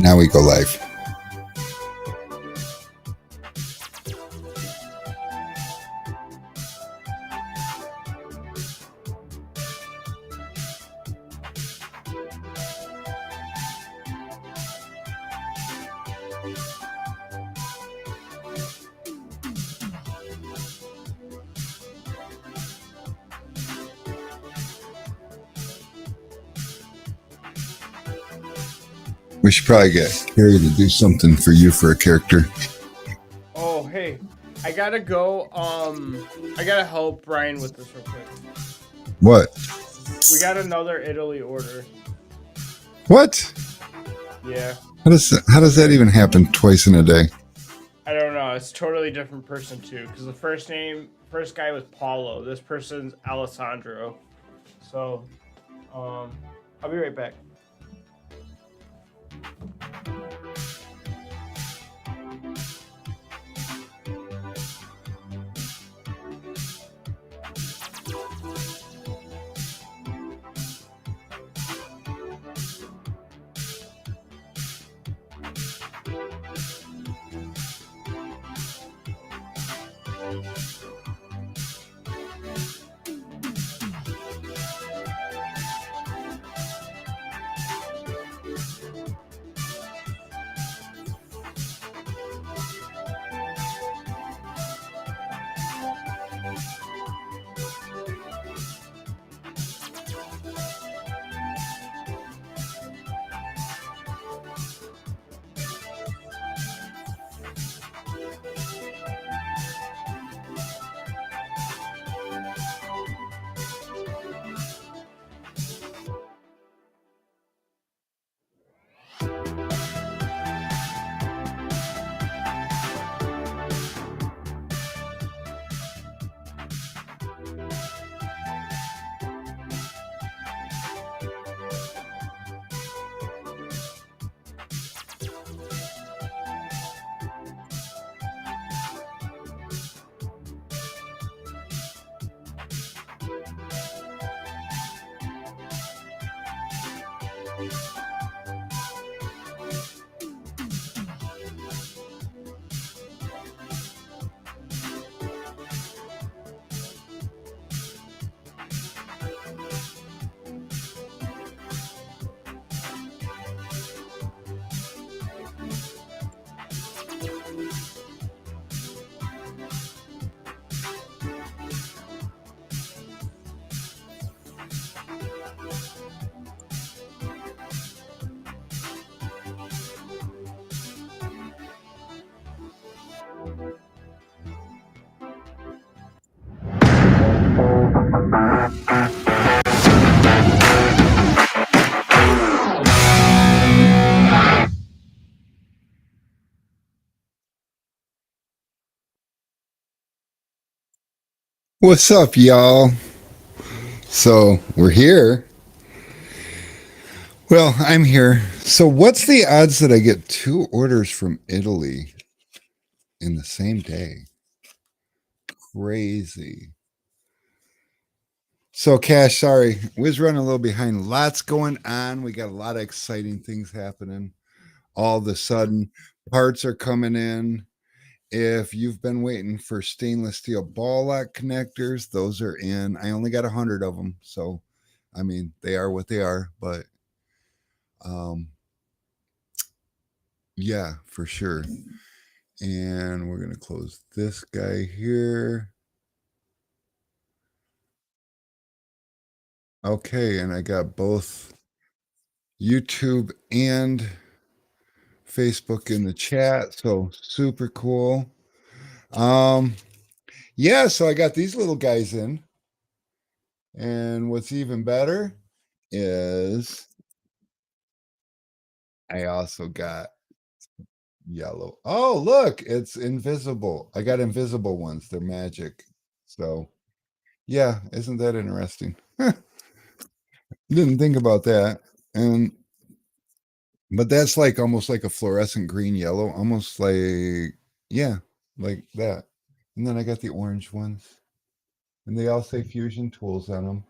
Now we go live. We should probably get Harry to do something for you for a character. Oh, hey. I gotta go. I gotta help Brian with this real quick. What? We got another Italy order. What? Yeah. How does that even happen twice in a day? I don't know. It's a totally different person too. Because the first guy was Paulo. This person's Alessandro. So, I'll be right back. What's up, y'all? So we're here. Well, I'm here. So what's the odds that I get 2 orders from Italy in the same day? Crazy. So, Cash, sorry, we was running a little behind. Lots going on. We got a lot of exciting things happening. All of a sudden, parts are coming in. If you've been waiting for stainless steel ball lock connectors, those are in. I only got 100 of them, so I mean they are what they are. But yeah, for sure. And we're gonna close this guy here. Okay, and I got both YouTube and Facebook in the chat, so super cool. Yeah, so I got these little guys in, and what's even better is I also got yellow. Oh, look, it's invisible. I got invisible ones. They're magic. So, yeah, isn't that interesting? Didn't think about that. And but that's like almost like a fluorescent green yellow, almost like yeah, like that. And then I got the orange ones. And they all say Fusion Tools on them.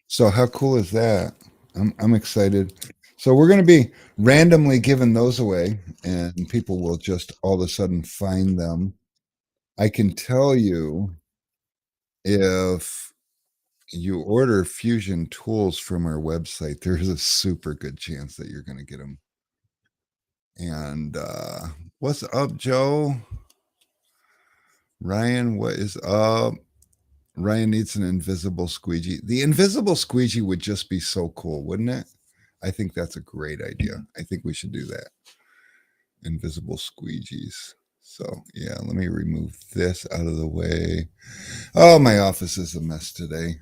So how cool is that? I'm excited. So we're going to be randomly giving those away, and people will just all of a sudden find them. I can tell you if you order Fusion tools from our website, there's a super good chance that you're going to get them. And what's up, Joe? Ryan, what is up? Ryan needs an invisible squeegee. The invisible squeegee would just be so cool, wouldn't it? I think that's a great idea. I think we should do that. Invisible squeegees. So, yeah, let me remove this out of the way. Oh, my office is a mess today.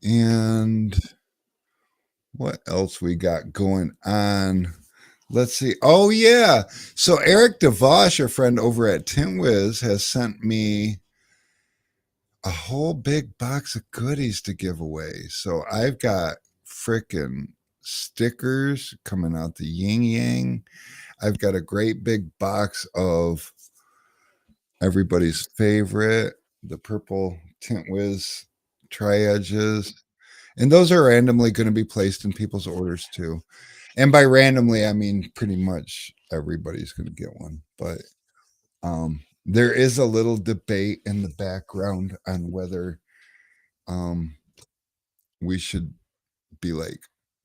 And what else we got going on? Let's see. Oh, yeah. So, Eric DeVosh, our friend over at Tintwiz, has sent me a whole big box of goodies to give away. So, I've got frickin' stickers coming out the yin yang. I've got a great big box of everybody's favorite, the purple Tintwiz tri-edges. And those are randomly going to be placed in people's orders too. And by randomly, I mean pretty much everybody's going to get one. But there is a little debate in the background on whether um, we should be like,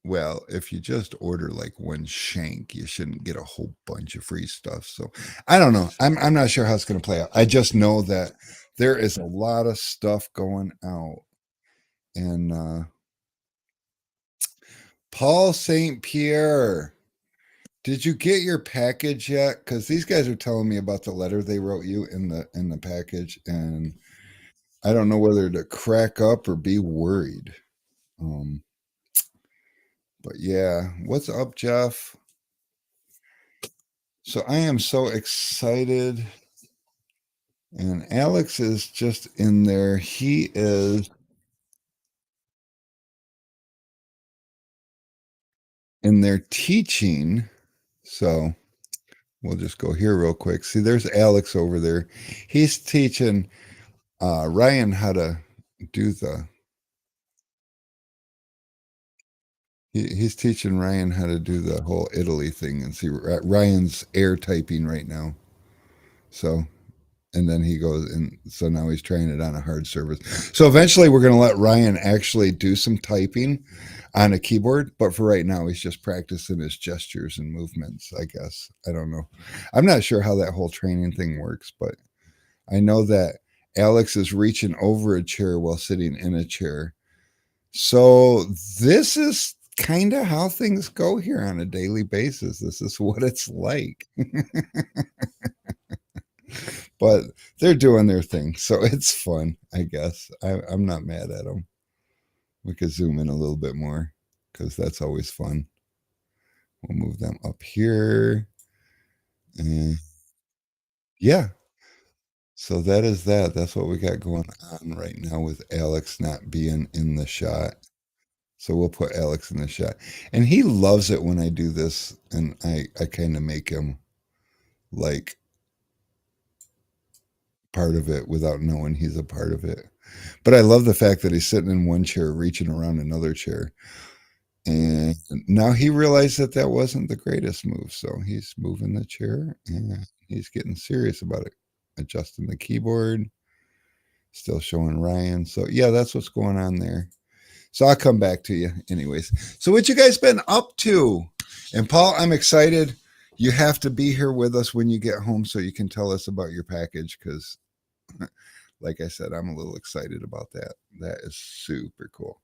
well, if you just order like one shank, you shouldn't get a whole bunch of free stuff. So I don't know. I'm not sure how it's going to play out. I just know that there is a lot of stuff going out. And Paul St. Pierre, did you get your package yet? Because these guys are telling me about the letter they wrote you in the package, and I don't know whether to crack up or be worried. Um, but yeah, what's up, Jeff? So I am so excited. And Alex is just in there. He is in there teaching. So we'll just go here real quick. See, there's Alex over there. He's teaching Ryan how to do he's teaching Ryan how to do the whole Italy thing. And see, Ryan's air typing right now. So and then he goes and so now he's trying it on a hard surface. So eventually we're going to let Ryan actually do some typing on a keyboard, but for right now he's just practicing his gestures and movements, I guess. I don't know. I'm not sure how that whole training thing works, but I know that Alex is reaching over a chair while sitting in a chair. So this is kind of how things go here on a daily basis. This is what it's like. But they're doing their thing, so it's fun, I guess. I'm not mad at them. We could zoom in a little bit more because that's always fun. We'll move them up here. And yeah, so that is that. That's what we got going on right now with Alex not being in the shot. So we'll put Alex in the shot. And he loves it when I do this and I kind of make him like part of it without knowing he's a part of it. But I love the fact that he's sitting in one chair, reaching around another chair. And now he realized that that wasn't the greatest move. So he's moving the chair and he's getting serious about it, adjusting the keyboard, still showing Ryan. So, yeah, that's what's going on there. So I'll come back to you anyways. So what you guys been up to? And Paul, I'm excited. You have to be here with us when you get home so you can tell us about your package because like I said, I'm a little excited about that. That is super cool.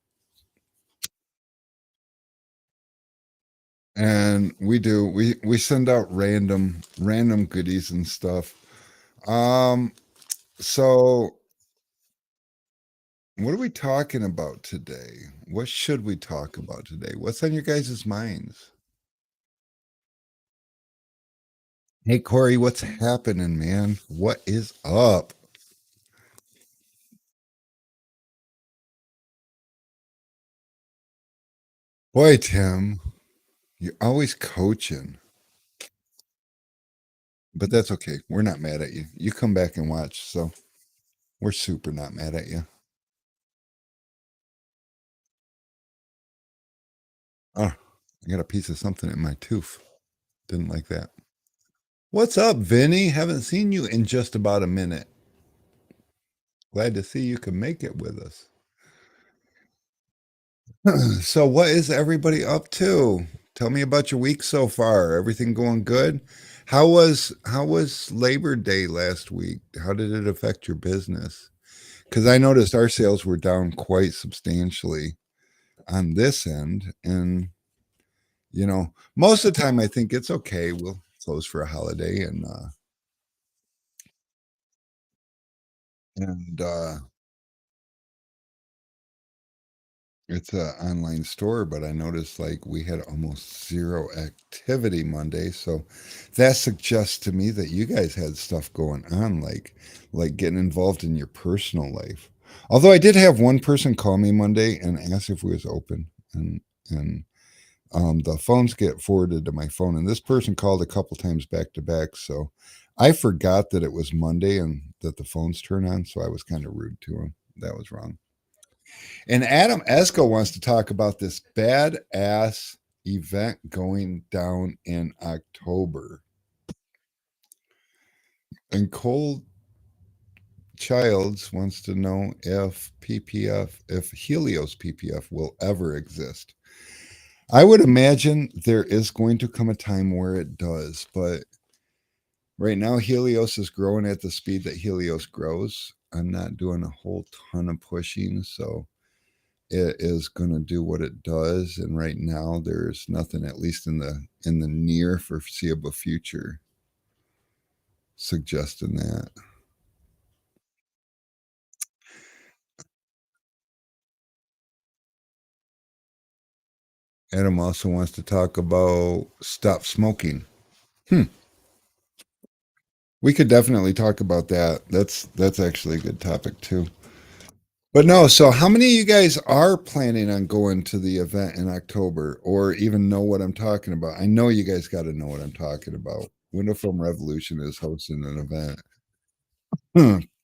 And we send out random goodies and stuff. Um so what are we talking about today? What should we talk about today? What's on your guys' minds? Hey Corey, what's happening, man? What is up? Boy, Tim, you're always coaching. But that's okay. We're not mad at you. You come back and watch, so we're super not mad at you. Oh, I got a piece of something in my tooth. Didn't like that. What's up, Vinny? Haven't seen you in just about a minute. Glad to see you can make it with us. So, what is everybody up to? Tell me about your week so far. Everything going good? How was Labor Day last week? How did it affect your business? Because I noticed our sales were down quite substantially on this end, and most of the time I think it's okay. We'll close for a holiday, and it's an online store, but I noticed like we had almost zero activity Monday. So that suggests to me that you guys had stuff going on, like getting involved in your personal life. Although I did have one person call me Monday and ask if we was open, and the phones get forwarded to my phone, and this person called a couple times back to back. So I forgot that it was Monday and that the phones turn on. So I was kind of rude to him. That was wrong. And Adam Esco wants to talk about this badass event going down in October. And Cole Childs wants to know if Helios PPF will ever exist. I would imagine there is going to come a time where it does, but right now Helios is growing at the speed that Helios grows. I'm not doing a whole ton of pushing, so it is going to do what it does, and right now there's nothing, at least in the near foreseeable future, suggesting that. Adam also wants to talk about stop smoking. Hmm. We could definitely talk about that. That's actually a good topic too. But no, so how many of you guys are planning on going to the event in October or even know what I'm talking about? I know you guys got to know what I'm talking about. Window Film Revolution is hosting an event.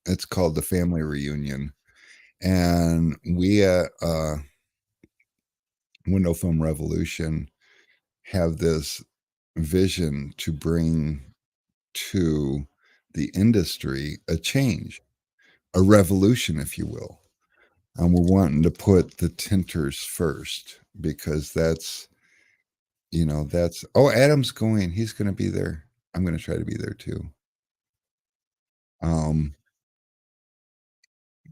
It's called the Family Reunion. And we at Window Film Revolution have this vision to bring to the industry a change, a revolution, if you will. And we're wanting to put the tinters first because oh, Adam's going. He's going to be there. I'm going to try to be there too. Um,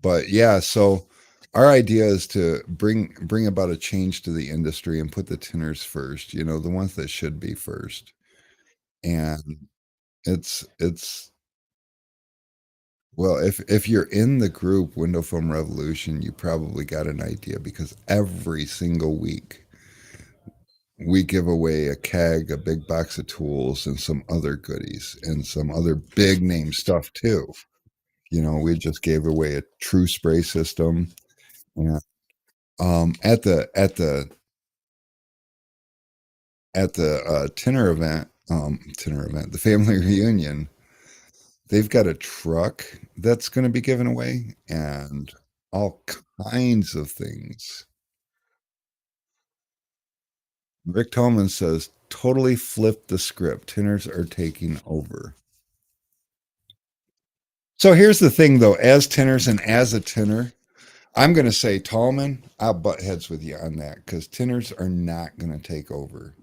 but yeah, so our idea is to bring about a change to the industry and put the tinners first, the ones that should be first. And it's well, if you're in the group Window Film Revolution, you probably got an idea because every single week we give away a keg, a big box of tools, and some other goodies and some other big name stuff too. We just gave away a true spray system. Yeah. At the tinner event, the family reunion, they've got a truck that's going to be given away and all kinds of things. Rick Tolman says, totally flip the script. Tinners are taking over. So here's the thing, though, as tinners and as a tinner, I'm going to say, Tallman, I'll butt heads with you on that because tinners are not going to take over.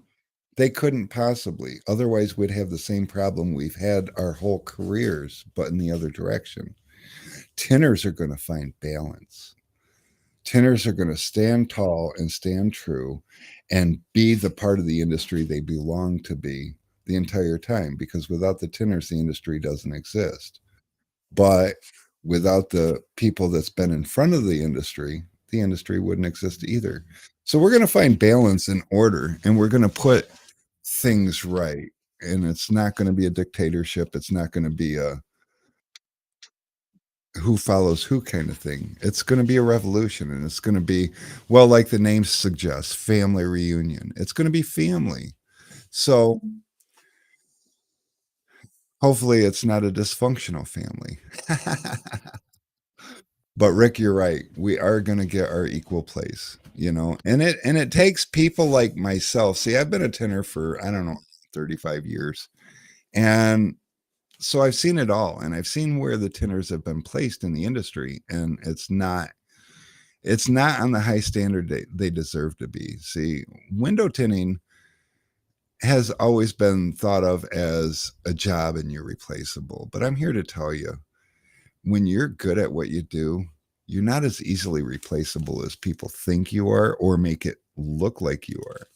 They couldn't possibly. Otherwise, we'd have the same problem we've had our whole careers, but in the other direction. Tinners are going to find balance. Tinners are going to stand tall and stand true and be the part of the industry they belong to be the entire time because without the tinners, the industry doesn't exist. But without the people that's been in front of the industry wouldn't exist either. So we're going to find balance and order, and we're going to put things right. And it's not going to be a dictatorship. It's not going to be a who follows who kind of thing. It's going to be a revolution, and it's going to be, well, like the name suggests, family reunion. It's going to be family. So hopefully it's not a dysfunctional family. But Rick, you're right. We are going to get our equal place. And it takes people like myself. See, I've been a tinner for, I don't know, 35 years. And so I've seen it all, and I've seen where the tinners have been placed in the industry, and it's not on the high standard they deserve to be. See, window tinning has always been thought of as a job and you're replaceable. But I'm here to tell you, when you're good at what you do, you're not as easily replaceable as people think you are or make it look like you are.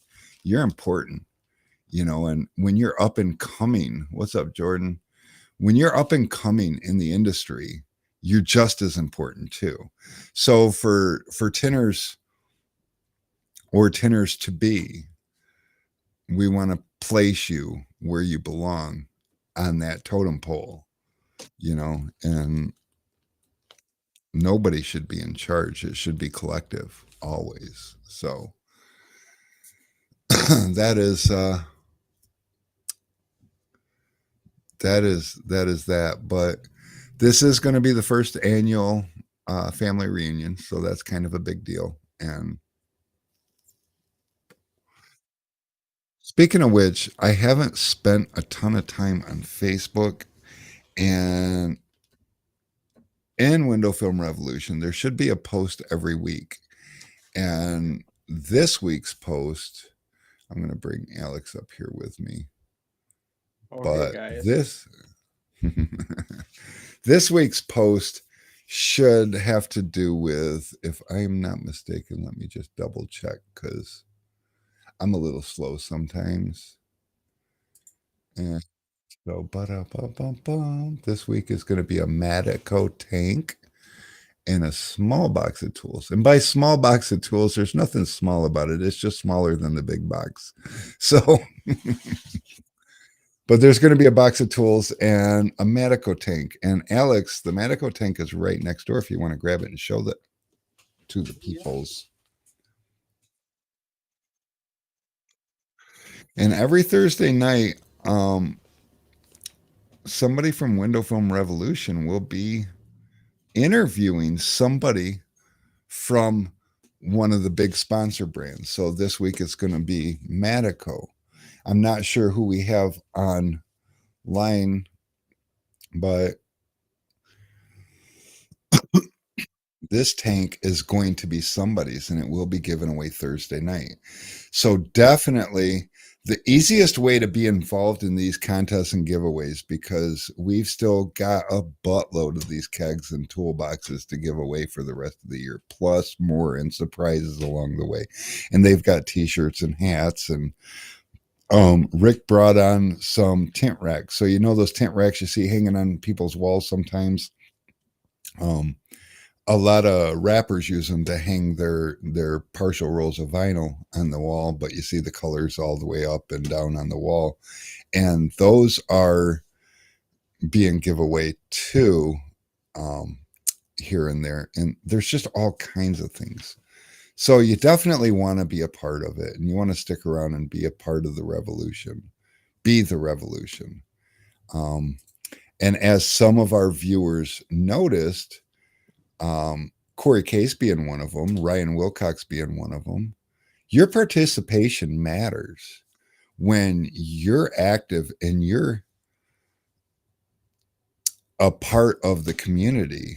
You're important, and when you're up and coming, what's up, Jordan? When you're up and coming in the industry, you're just as important too. So for tinners or tinners to be, we want to place you where you belong on that totem pole, and nobody should be in charge. It should be collective always. So that is that. But this is going to be the first annual family reunion, so that's kind of a big deal. And speaking of which, I haven't spent a ton of time on Facebook, and in Window Film Revolution, there should be a post every week. And this week's post, I'm going to bring Alex up here with me. Okay, But guys. this week's post should have to do with, if I'm not mistaken, let me just double check because I'm a little slow sometimes. And so, this week is going to be a Madico tank and a small box of tools. And by small box of tools, there's nothing small about it. It's just smaller than the big box. So, but there's going to be a box of tools and a Madico tank. And Alex, the Madico tank is right next door if you want to grab it and show that to the peoples. And every Thursday night, somebody from Window Film Revolution will be interviewing somebody from one of the big sponsor brands. So this week it's going to be Madico. I'm not sure who we have online, but this tank is going to be somebody's and it will be given away Thursday night. So definitely the easiest way to be involved in these contests and giveaways, because we've still got a buttload of these kegs and toolboxes to give away for the rest of the year, plus more and surprises along the way. And they've got t-shirts and hats, and Rick brought on some tent racks. So those tent racks you see hanging on people's walls sometimes. A lot of rappers use them to hang their partial rolls of vinyl on the wall, but you see the colors all the way up and down on the wall, and those are being giveaway too, here and there. And there's just all kinds of things. So you definitely want to be a part of it, and you want to stick around and be a part of the revolution. Be the revolution. And as some of our viewers noticed, Corey Case being one of them, Ryan Wilcox being one of them, your participation matters. When you're active and you're a part of the community,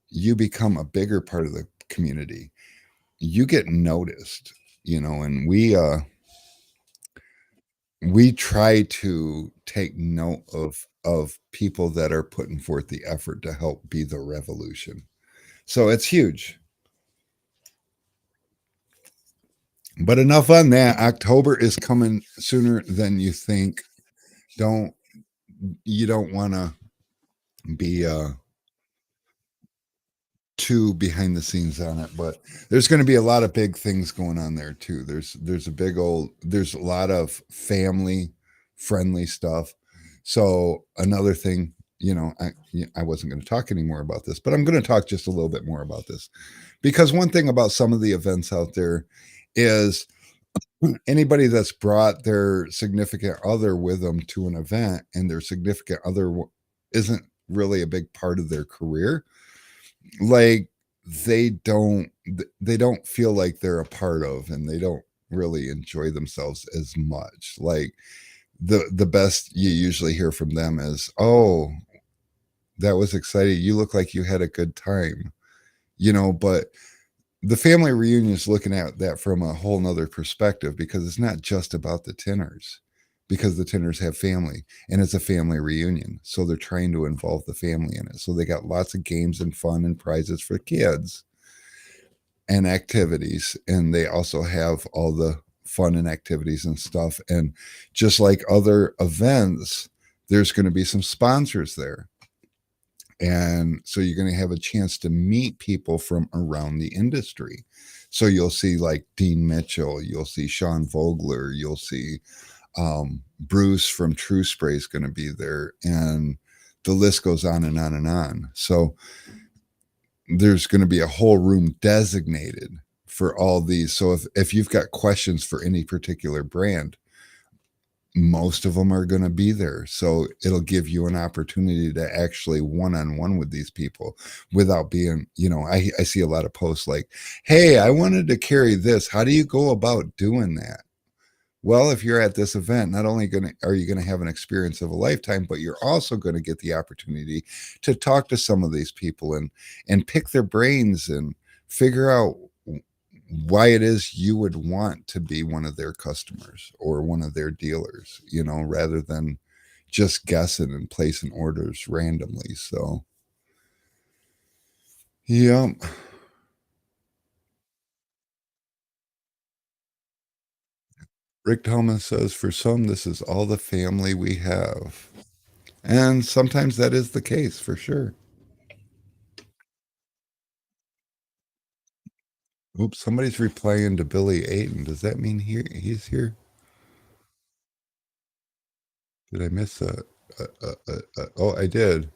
you become a bigger part of the community. You get noticed, and we try to take note of people that are putting forth the effort to help be the revolution. So it's huge. But enough on that. October is coming sooner than you think. You don't want to be too behind the scenes on it, but there's going to be a lot of big things going on there too. There's a lot of family friendly stuff. So another thing, I wasn't going to talk anymore about this, but I'm going to talk just a little bit more about this, because one thing about some of the events out there is anybody that's brought their significant other with them to an event and their significant other isn't really a big part of their career, like they don't feel like they're a part of, and they don't really enjoy themselves as much. Like the best you usually hear from them is, "Oh, that was exciting. You look like you had a good time." But the family reunion is looking at that from a whole nother perspective, because it's not just about the Tinners, because the Tinners have family and it's a family reunion. So they're trying to involve the family in it. So they got lots of games and fun and prizes for kids and activities. And they also have all the fun and activities and stuff. And just like other events, there's going to be some sponsors there. And so you're going to have a chance to meet people from around the industry. So you'll see like Dean Mitchell, you'll see Sean Vogler, you'll see Bruce from True Spray is going to be there, and the list goes on and on and on. So there's going to be a whole room designated for all these. So if you've got questions for any particular brand, most of them are going to be there. So it'll give you an opportunity to actually one-on-one with these people without being, I see a lot of posts like, "Hey, I wanted to carry this. How do you go about doing that?" Well, if you're at this event, not only are you going to have an experience of a lifetime, but you're also going to get the opportunity to talk to some of these people and pick their brains and figure out why it is you would want to be one of their customers or one of their dealers, rather than just guessing and placing orders randomly. So, yeah. Rick Thomas says, "For some, this is all the family we have." And sometimes that is the case for sure. Oops, somebody's replying to Billy Ayton. Does that mean he's here? Did I miss that? Oh, I did.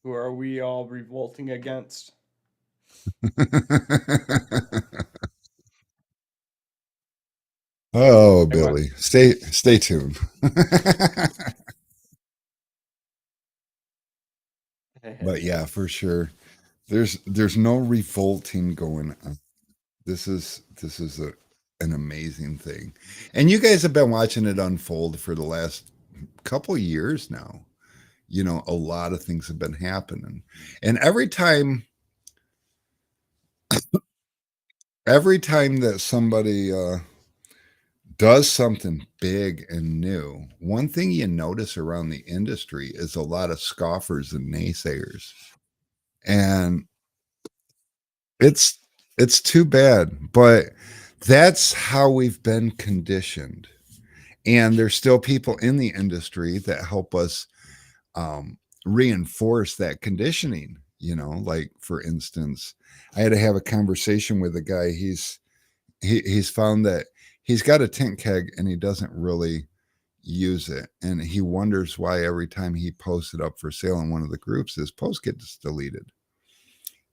Who are we all revolting against? Oh, I went. Billy, stay tuned. But yeah, for sure. There's no revolting going on. This is an amazing thing. And you guys have been watching it unfold for the last couple years now. A lot of things have been happening. And every time that somebody does something big and new, one thing you notice around the industry is a lot of scoffers and naysayers. And it's it's too bad, but that's how we've been conditioned. And there's still people in the industry that help us reinforce that conditioning. Like for instance, I had to have a conversation with a guy. He's found that he's got a tint keg and he doesn't really use it, and he wonders why every time he posts it up for sale in one of the groups, his post gets deleted.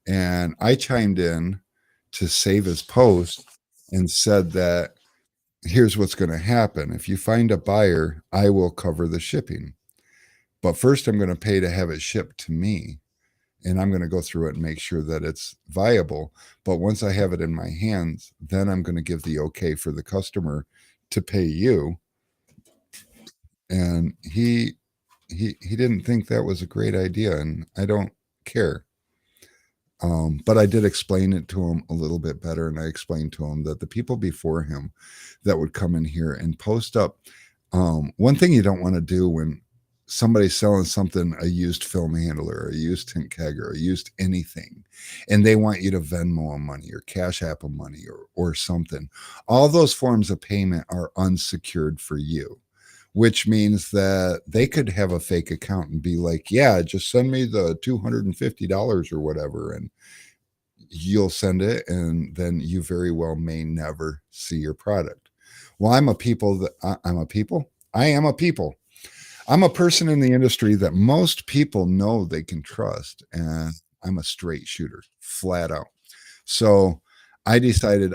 And I chimed in to save his post and said that here's what's going to happen: if you find a buyer, I will cover the shipping, but first I'm going to pay to have it shipped to me, and I'm going to go through it and make sure that it's viable. But once I have it in my hands, then I'm going to give the okay for the customer to pay you. And he didn't think that was a great idea, and I don't care. But I did explain it to him a little bit better, and I explained to him that the people before him that would come in here and post up, one thing you don't want to do when somebody's selling something, a used film handler, or a used tint keg, or a used anything, and they want you to Venmo them money or Cash App them money or something. All those forms of payment are unsecured for you, which means that they could have a fake account and be like, "Yeah, just send me the $250 or whatever," and you'll send it, and then you very well may never see your product. Well, I'm a people. I am a people. I'm a person in the industry that most people know they can trust, and I'm a straight shooter, flat out. So I decided,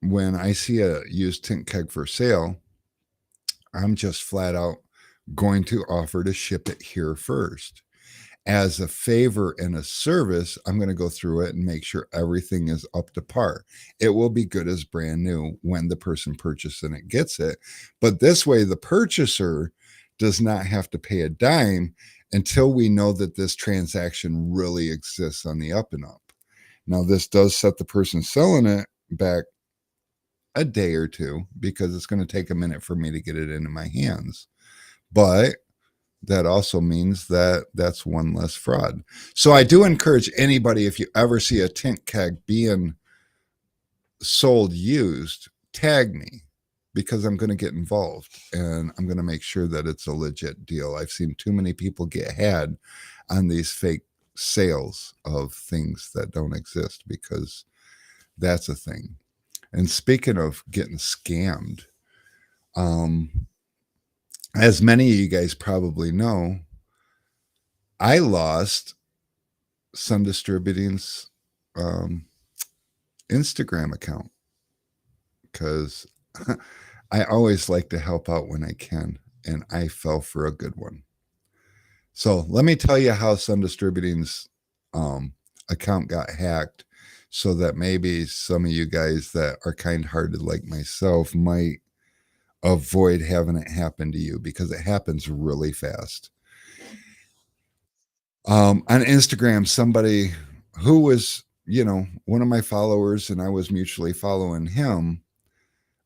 when I see a used tint keg for sale, I'm just flat out going to offer to ship it here first. as a favor and a service, I'm going to go through it and make sure everything is up to par. It will be good as brand new when the person purchases and it gets it. But this way, the purchaser does not have to pay a dime until we know that this transaction really exists on the up and up. Now, this does set the person selling it back a day or two because it's going to take a minute for me to get it into my hands. But that also means that that's one less fraud. So I do encourage anybody, if you ever see a tint keg being sold used, tag me because I'm going to get involved and I'm going to make sure that it's a legit deal. I've seen too many people get had on these fake sales of things that don't exist because that's a thing. And speaking of getting scammed, as many of you guys probably know, I lost Sun Distributing's Instagram account because I always like to help out when I can, and I fell for a good one. So let me tell you how Sun Distributing's account got hacked so that maybe some of you guys that are kind-hearted like myself might avoid having it happen to you because it happens really fast. On Instagram, somebody who was, one of my followers and I was mutually following him,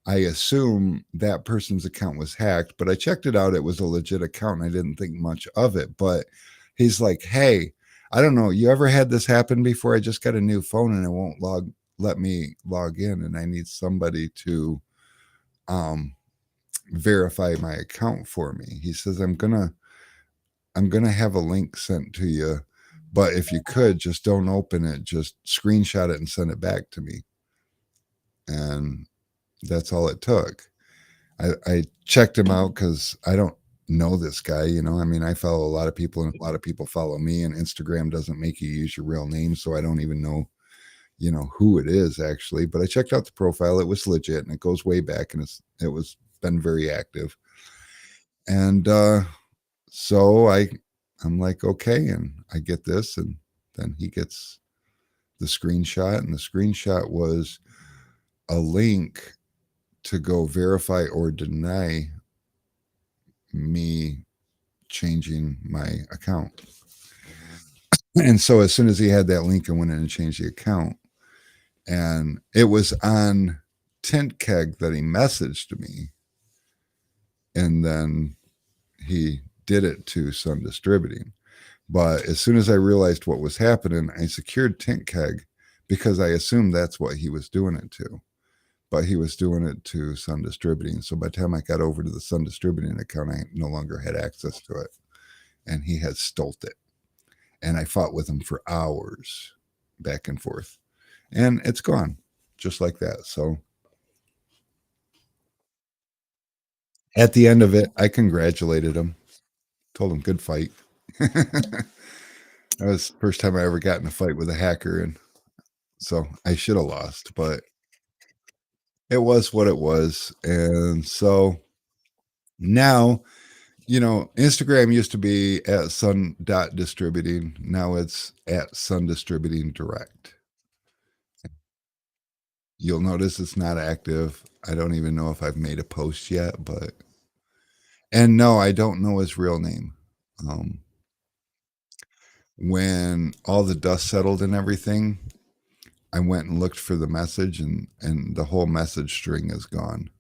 I assume that person's account was hacked, but I checked it out. It was a legit account. And I didn't think much of it, but he's like, hey, I don't know. You ever had this happen before? I just got a new phone and it won't let me log in. And I need somebody to, verify my account for me. He says, I'm going to have a link sent to you, but if you could just don't open it, just screenshot it and send it back to me. And that's all it took. I checked him out because I don't know this guy. I follow a lot of people and a lot of people follow me, and Instagram doesn't make you use your real name. So I don't even know, who it is actually, but I checked out the profile. It was legit and it goes way back and it was been very active. And, so I'm like, okay. And I get this. And then he gets the screenshot. And the screenshot was a link to go verify or deny me changing my account. And so as soon as he had that link, I went in and changed the account. And it was on Tint Keg that he messaged me. And then he did it to Sun Distributing. But as soon as I realized what was happening, I secured Tint Keg because I assumed that's what he was doing it to. But he was doing it to Sun Distributing. So by the time I got over to the Sun Distributing account, I no longer had access to it. And he had stole it. And I fought with him for hours back and forth. And it's gone just like that. So at the end of it, I congratulated him, told him good fight. That was the first time I ever got in a fight with a hacker. And so I should have lost, but it was what it was. And so now, Instagram used to be at sun.distributing. Now it's at Sun Distributing Direct. You'll notice it's not active. I don't even know if I've made a post yet, and no, I don't know his real name. When all the dust settled and everything, I went and looked for the message and the whole message string is gone.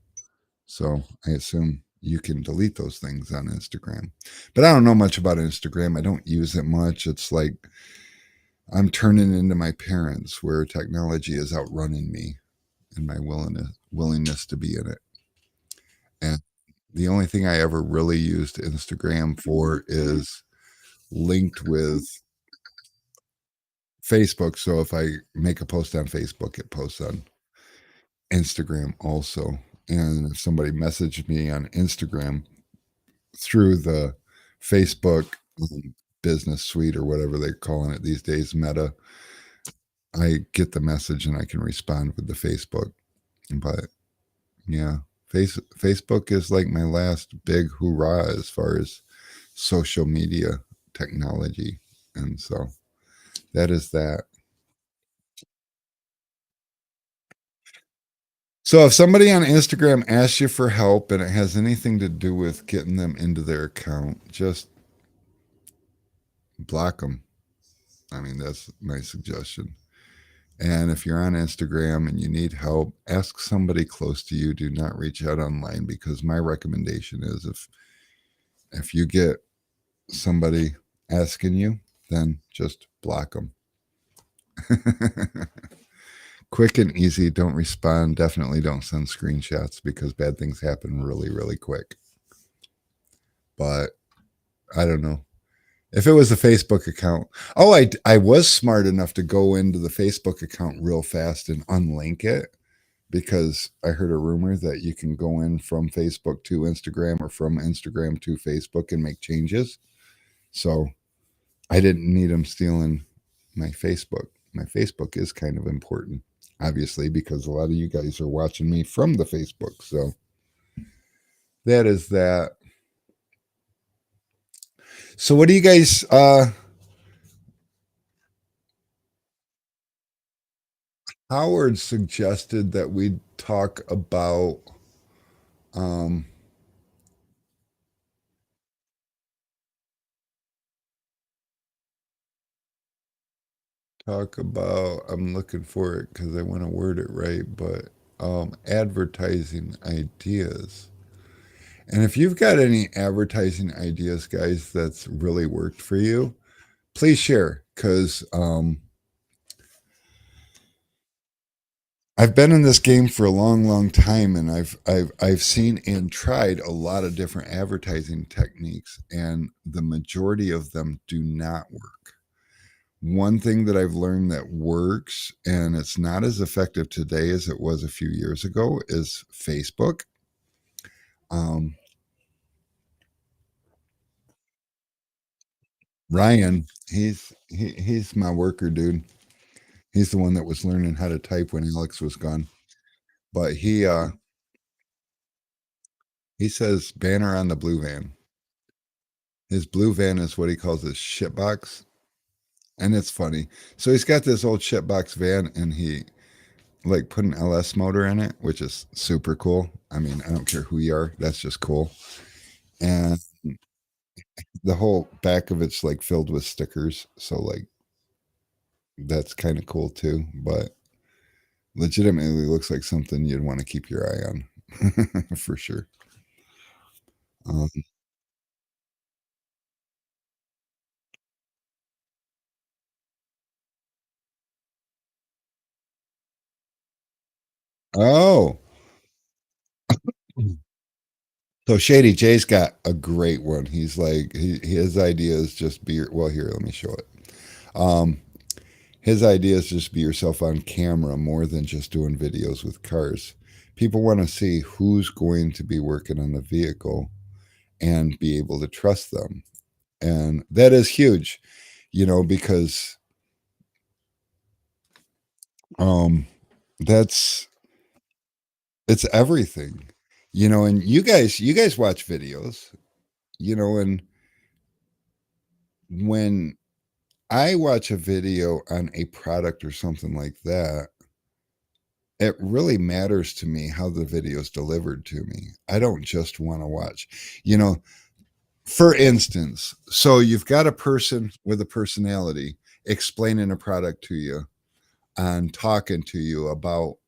So I assume you can delete those things on Instagram. But I don't know much about Instagram. I don't use it much. It's like I'm turning into my parents where technology is outrunning me and my willingness to be in it. And the only thing I ever really used Instagram for is linked with Facebook. So if I make a post on Facebook, it posts on Instagram also. And if somebody messaged me on Instagram through the Facebook business suite or whatever they're calling it these days, Meta, I get the message and I can respond with the Facebook. But yeah, Facebook is like my last big hoorah as far as social media technology. And so that is that. So if somebody on Instagram asks you for help and it has anything to do with getting them into their account, just block them. I mean, that's my suggestion. And if you're on Instagram and you need help, ask somebody close to you. Do not reach out online, because my recommendation is if you get somebody asking you, then just block them. Quick and easy. Don't respond. Definitely don't send screenshots, because bad things happen really, really quick. But I don't know. If it was a Facebook account, oh, I was smart enough to go into the Facebook account real fast and unlink it, because I heard a rumor that you can go in from Facebook to Instagram or from Instagram to Facebook and make changes. So I didn't need them stealing my Facebook. My Facebook is kind of important, obviously, because a lot of you guys are watching me from the Facebook. So that is that. So what do you guys Howard suggested that we um talk about, I'm looking for it because I want to word it right, but advertising ideas. And if you've got any advertising ideas, guys, that's really worked for you, please share, because I've been in this game for a long, long time, and I've seen and tried a lot of different advertising techniques, and the majority of them do not work. One thing that I've learned that works, and it's not as effective today as it was a few years ago, is Facebook. Um, Ryan, he's my worker dude. He's the one that was learning how to type when Alex was gone. But he says banner on the blue van. His blue van is what he calls his shitbox, and it's funny. So he's got this old shitbox van, and he like put an LS motor in it, which is super cool. I mean, I don't care who you are, that's just cool. And the whole back of it's like filled with stickers, so like that's kind of cool too. But legitimately looks like something you'd want to keep your eye on for sure. Um, oh, so Shady J's got a great one. He's like his idea is just be well. Here, let me show it. Um, his idea is just be yourself on camera more than just doing videos with cars. People want to see who's going to be working on the vehicle and be able to trust them. And that is huge, because um that's it's everything. And you guys watch videos, and when I watch a video on a product or something like that, it really matters to me how the video is delivered to me. I don't just want to watch, for instance, so you've got a person with a personality explaining a product to you and talking to you about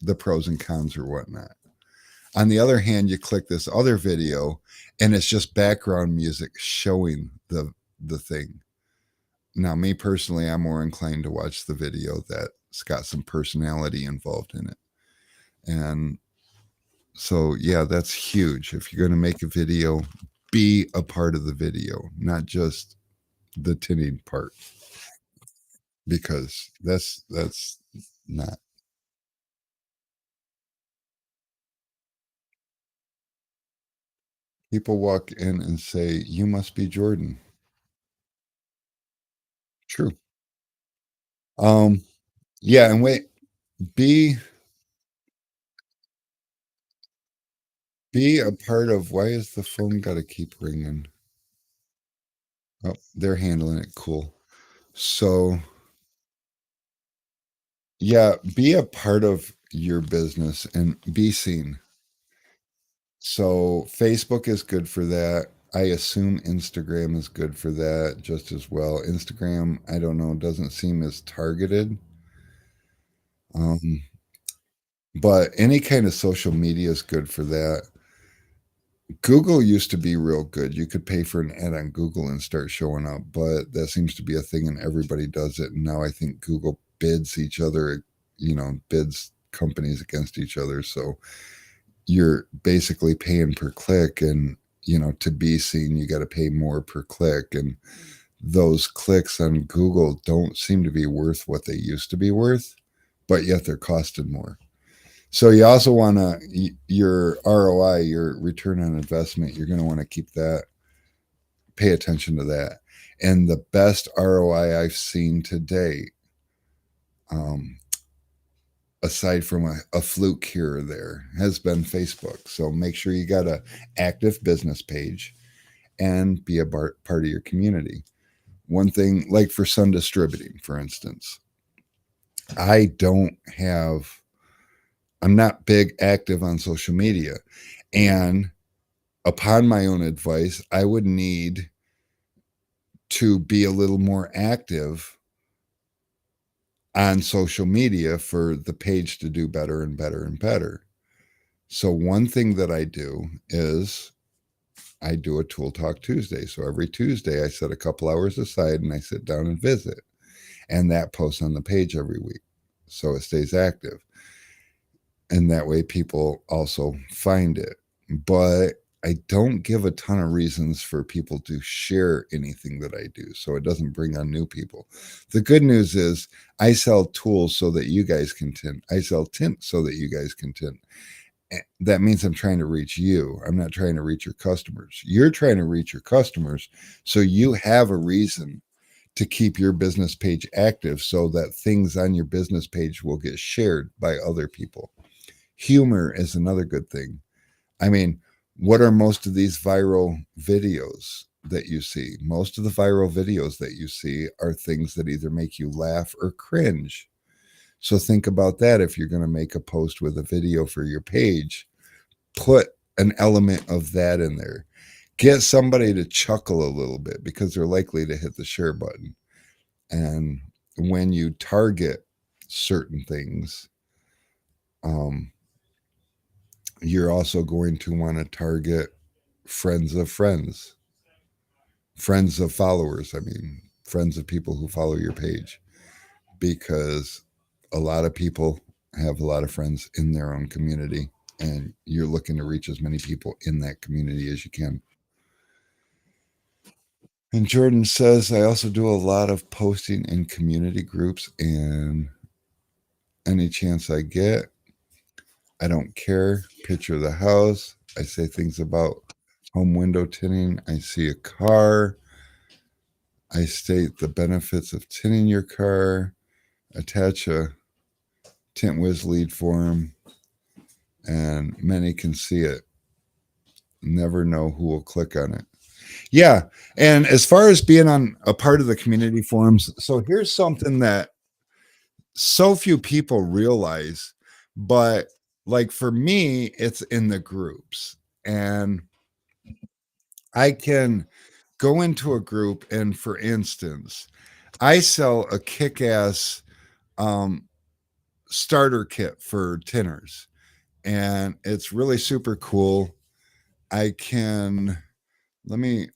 the pros and cons or whatnot. On the other hand, you click this other video and it's just background music showing the thing. Now, me personally, I'm more inclined to watch the video that's got some personality involved in it. And so, yeah, that's huge. If you're going to make a video, be a part of the video, not just the tinning part, because that's not. People walk in and say, "You must be Jordan." True. Yeah, and wait, be be a part of, why is the phone got to keep ringing? Oh, they're handling it cool. So, yeah, be a part of your business and be seen. So, Facebook is good for that. I assume Instagram is good for that just as well. Instagram, I don't know, doesn't seem as targeted. Um, but any kind of social media is good for that. Google used to be real good. You could pay for an ad on Google and start showing up, but that seems to be a thing and everybody does it. And now I think Google bids each other, bids companies against each other. So you're basically paying per click and to be seen, you got to pay more per click. And those clicks on Google don't seem to be worth what they used to be worth, but yet they're costing more. So you also want to your ROI, your return on investment, you're going to want to keep that, pay attention to that. And the best ROI I've seen to date, um, aside from a fluke here or there, has been Facebook. So make sure you got a active business page and be a part of your community. One thing, like for Sun Distributing, for instance, I don't have, I'm not big active on social media. And upon my own advice, I would need to be a little more active on social media for the page to do better and better and better. So, one thing that I do is I do a Tool Talk Tuesday. So, every Tuesday, I set a couple hours aside and I sit down and visit. And that posts on the page every week. So, it stays active. And that way, people also find it. But I don't give a ton of reasons for people to share anything that I do. So it doesn't bring on new people. The good news is I sell tools so that you guys can tint. I sell tint so that you guys can tint. That means I'm trying to reach you. I'm not trying to reach your customers. You're trying to reach your customers. So you have a reason to keep your business page active so that things on your business page will get shared by other people. Humor is another good thing. I mean, what are most of these viral videos that you see? Most of the viral videos that you see are things that either make you laugh or cringe. So think about that if you're going to make a post with a video for your page, put an element of that in there. Get somebody to chuckle a little bit because they're likely to hit the share button. And when you target certain things, um, you're also going to want to target friends of friends, friends of followers. I mean, friends of people who follow your page, because a lot of people have a lot of friends in their own community, and you're looking to reach as many people in that community as you can. And Jordan says, I also do a lot of posting in community groups, and any chance I get, I don't care. Picture the house. I say things about home window tinting. I see a car. I state the benefits of tinting your car. Attach a Tint Wiz lead form, and many can see it. Never know who will click on it. Yeah. And as far as being on a part of the community forums, so here's something that so few people realize, but like for me, it's in the groups. And I can go into a group, and for instance, I sell a kick ass um, starter kit for tinners, and it's really super cool. I can,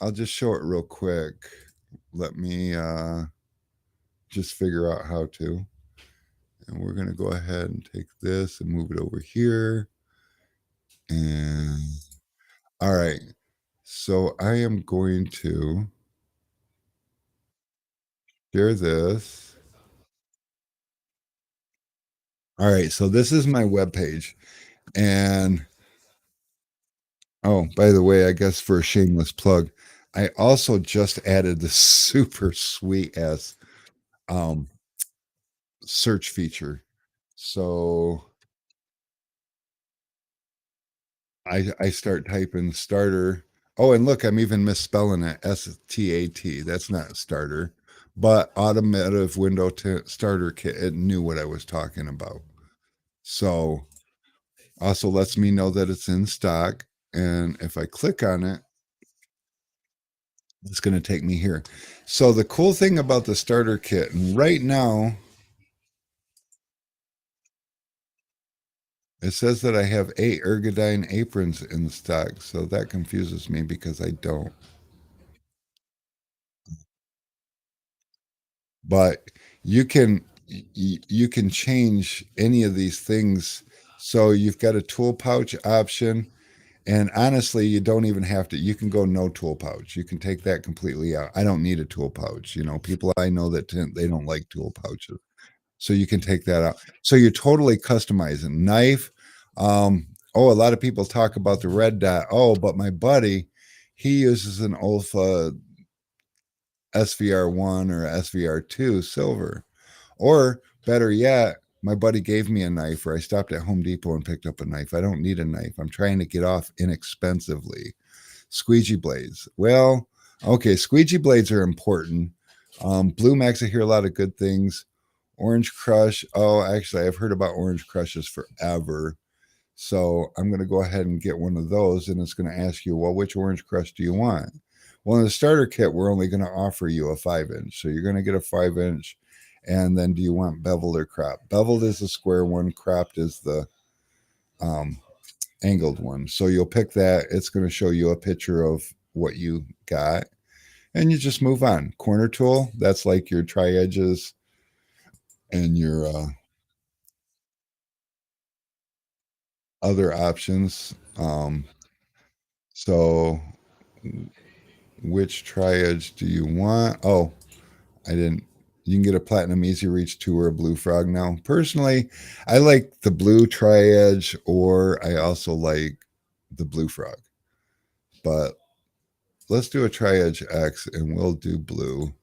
I'll just show it real quick. Let me just figure out how to. And we're going to go ahead and take this and move it over here. And all right. So I am going to share this. All right. So this is my webpage. And oh, by the way, I guess for a shameless plug, I also just added the super sweet ass um, search feature. So I start typing starter. Oh, and look, I'm even misspelling it. STAT. That's not starter. but automotive window starter kit, it knew what I was talking about. So also lets me know that it's in stock. And if I click on it, it's going to take me here. So the cool thing about the starter kit, and right now it says that I have 8 ergodyne aprons in stock. So that confuses me because I don't. But you can change any of these things. So you've got a tool pouch option. And honestly, you don't even have to. You can go no tool pouch. You can take that completely out. I don't need a tool pouch. You know, people I know that they don't like tool pouches, so you can take that out. So you're totally customizing knife. Oh, a lot of people talk about the red dot. Oh, but my buddy, he uses an Olfa SVR1 or SVR2 silver, or better yet, my buddy gave me a knife, or I stopped at Home Depot and picked up a knife. I don't need a knife. I'm trying to get off inexpensively. Squeegee blades. Well, okay, squeegee blades are important. Blue Max, I hear a lot of good things. Orange Crush. Oh, actually, I've heard about Orange Crushes forever. So I'm going to go ahead and get one of those, and it's going to ask you, well, which Orange Crush do you want? Well, in the starter kit, we're only going to offer you a 5-inch. So you're going to get a 5-inch. And then do you want beveled or cropped? Beveled is the square one, cropped is the um, angled one. So you'll pick that. It's going to show you a picture of what you got, and you just move on. Corner tool, that's like your tri edges and your other options. So which tri edge do you want? Oh, I didn't. You can get a platinum easy reach 2 or a blue frog now. Personally, I like the blue tri edge, or I also like the blue frog. But let's do a tri edge X, and we'll do blue.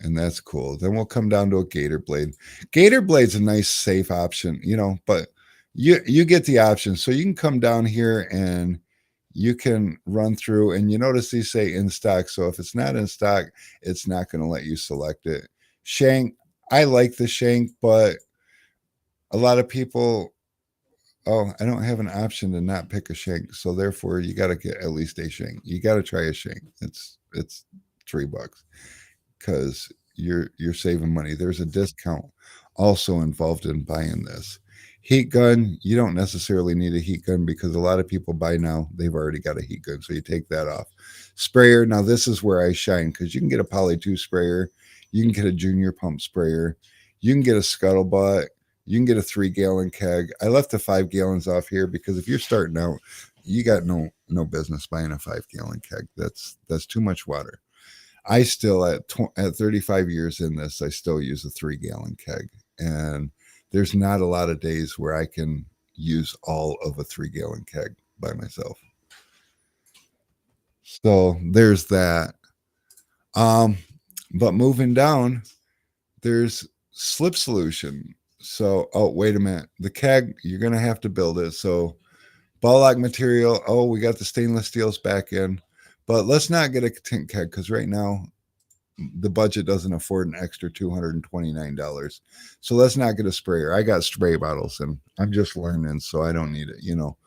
And that's cool. Then we'll come down to a Gator Blade. Gator Blade's a nice, safe option, you know, but you get the option. So you can come down here and you can run through, and you notice these say in stock. So if it's not in stock, it's not going to let you select it. Shank, I like the shank, but a lot of people, oh, I don't have an option to not pick a shank. So therefore you got to get at least a shank. You got to try a shank. It's $3 because you're saving money. There's a discount also involved in buying this. Heat gun, you don't necessarily need a heat gun because a lot of people buy now, they've already got a heat gun, so you take that off. Sprayer, now this is where I shine because you can get a Poly 2 sprayer, you can get a junior pump sprayer, you can get a scuttlebutt, you can get a 3-gallon keg. I left the 5 gallons off here because if you're starting out, you got no business buying a 5-gallon keg. That's too much water. I still at 35 years in this, I still use a 3-gallon keg, and there's not a lot of days where I can use all of a 3-gallon keg by myself. So there's that. Um, but moving down, there's slip solution. So wait a minute, the keg you're gonna have to build it. So ball lock material. Oh, we got the stainless steels back in, but let's not get a tint keg because right now the budget doesn't afford an extra $229. So let's not get a sprayer. I got spray bottles and I'm just learning, so I don't need it. You know,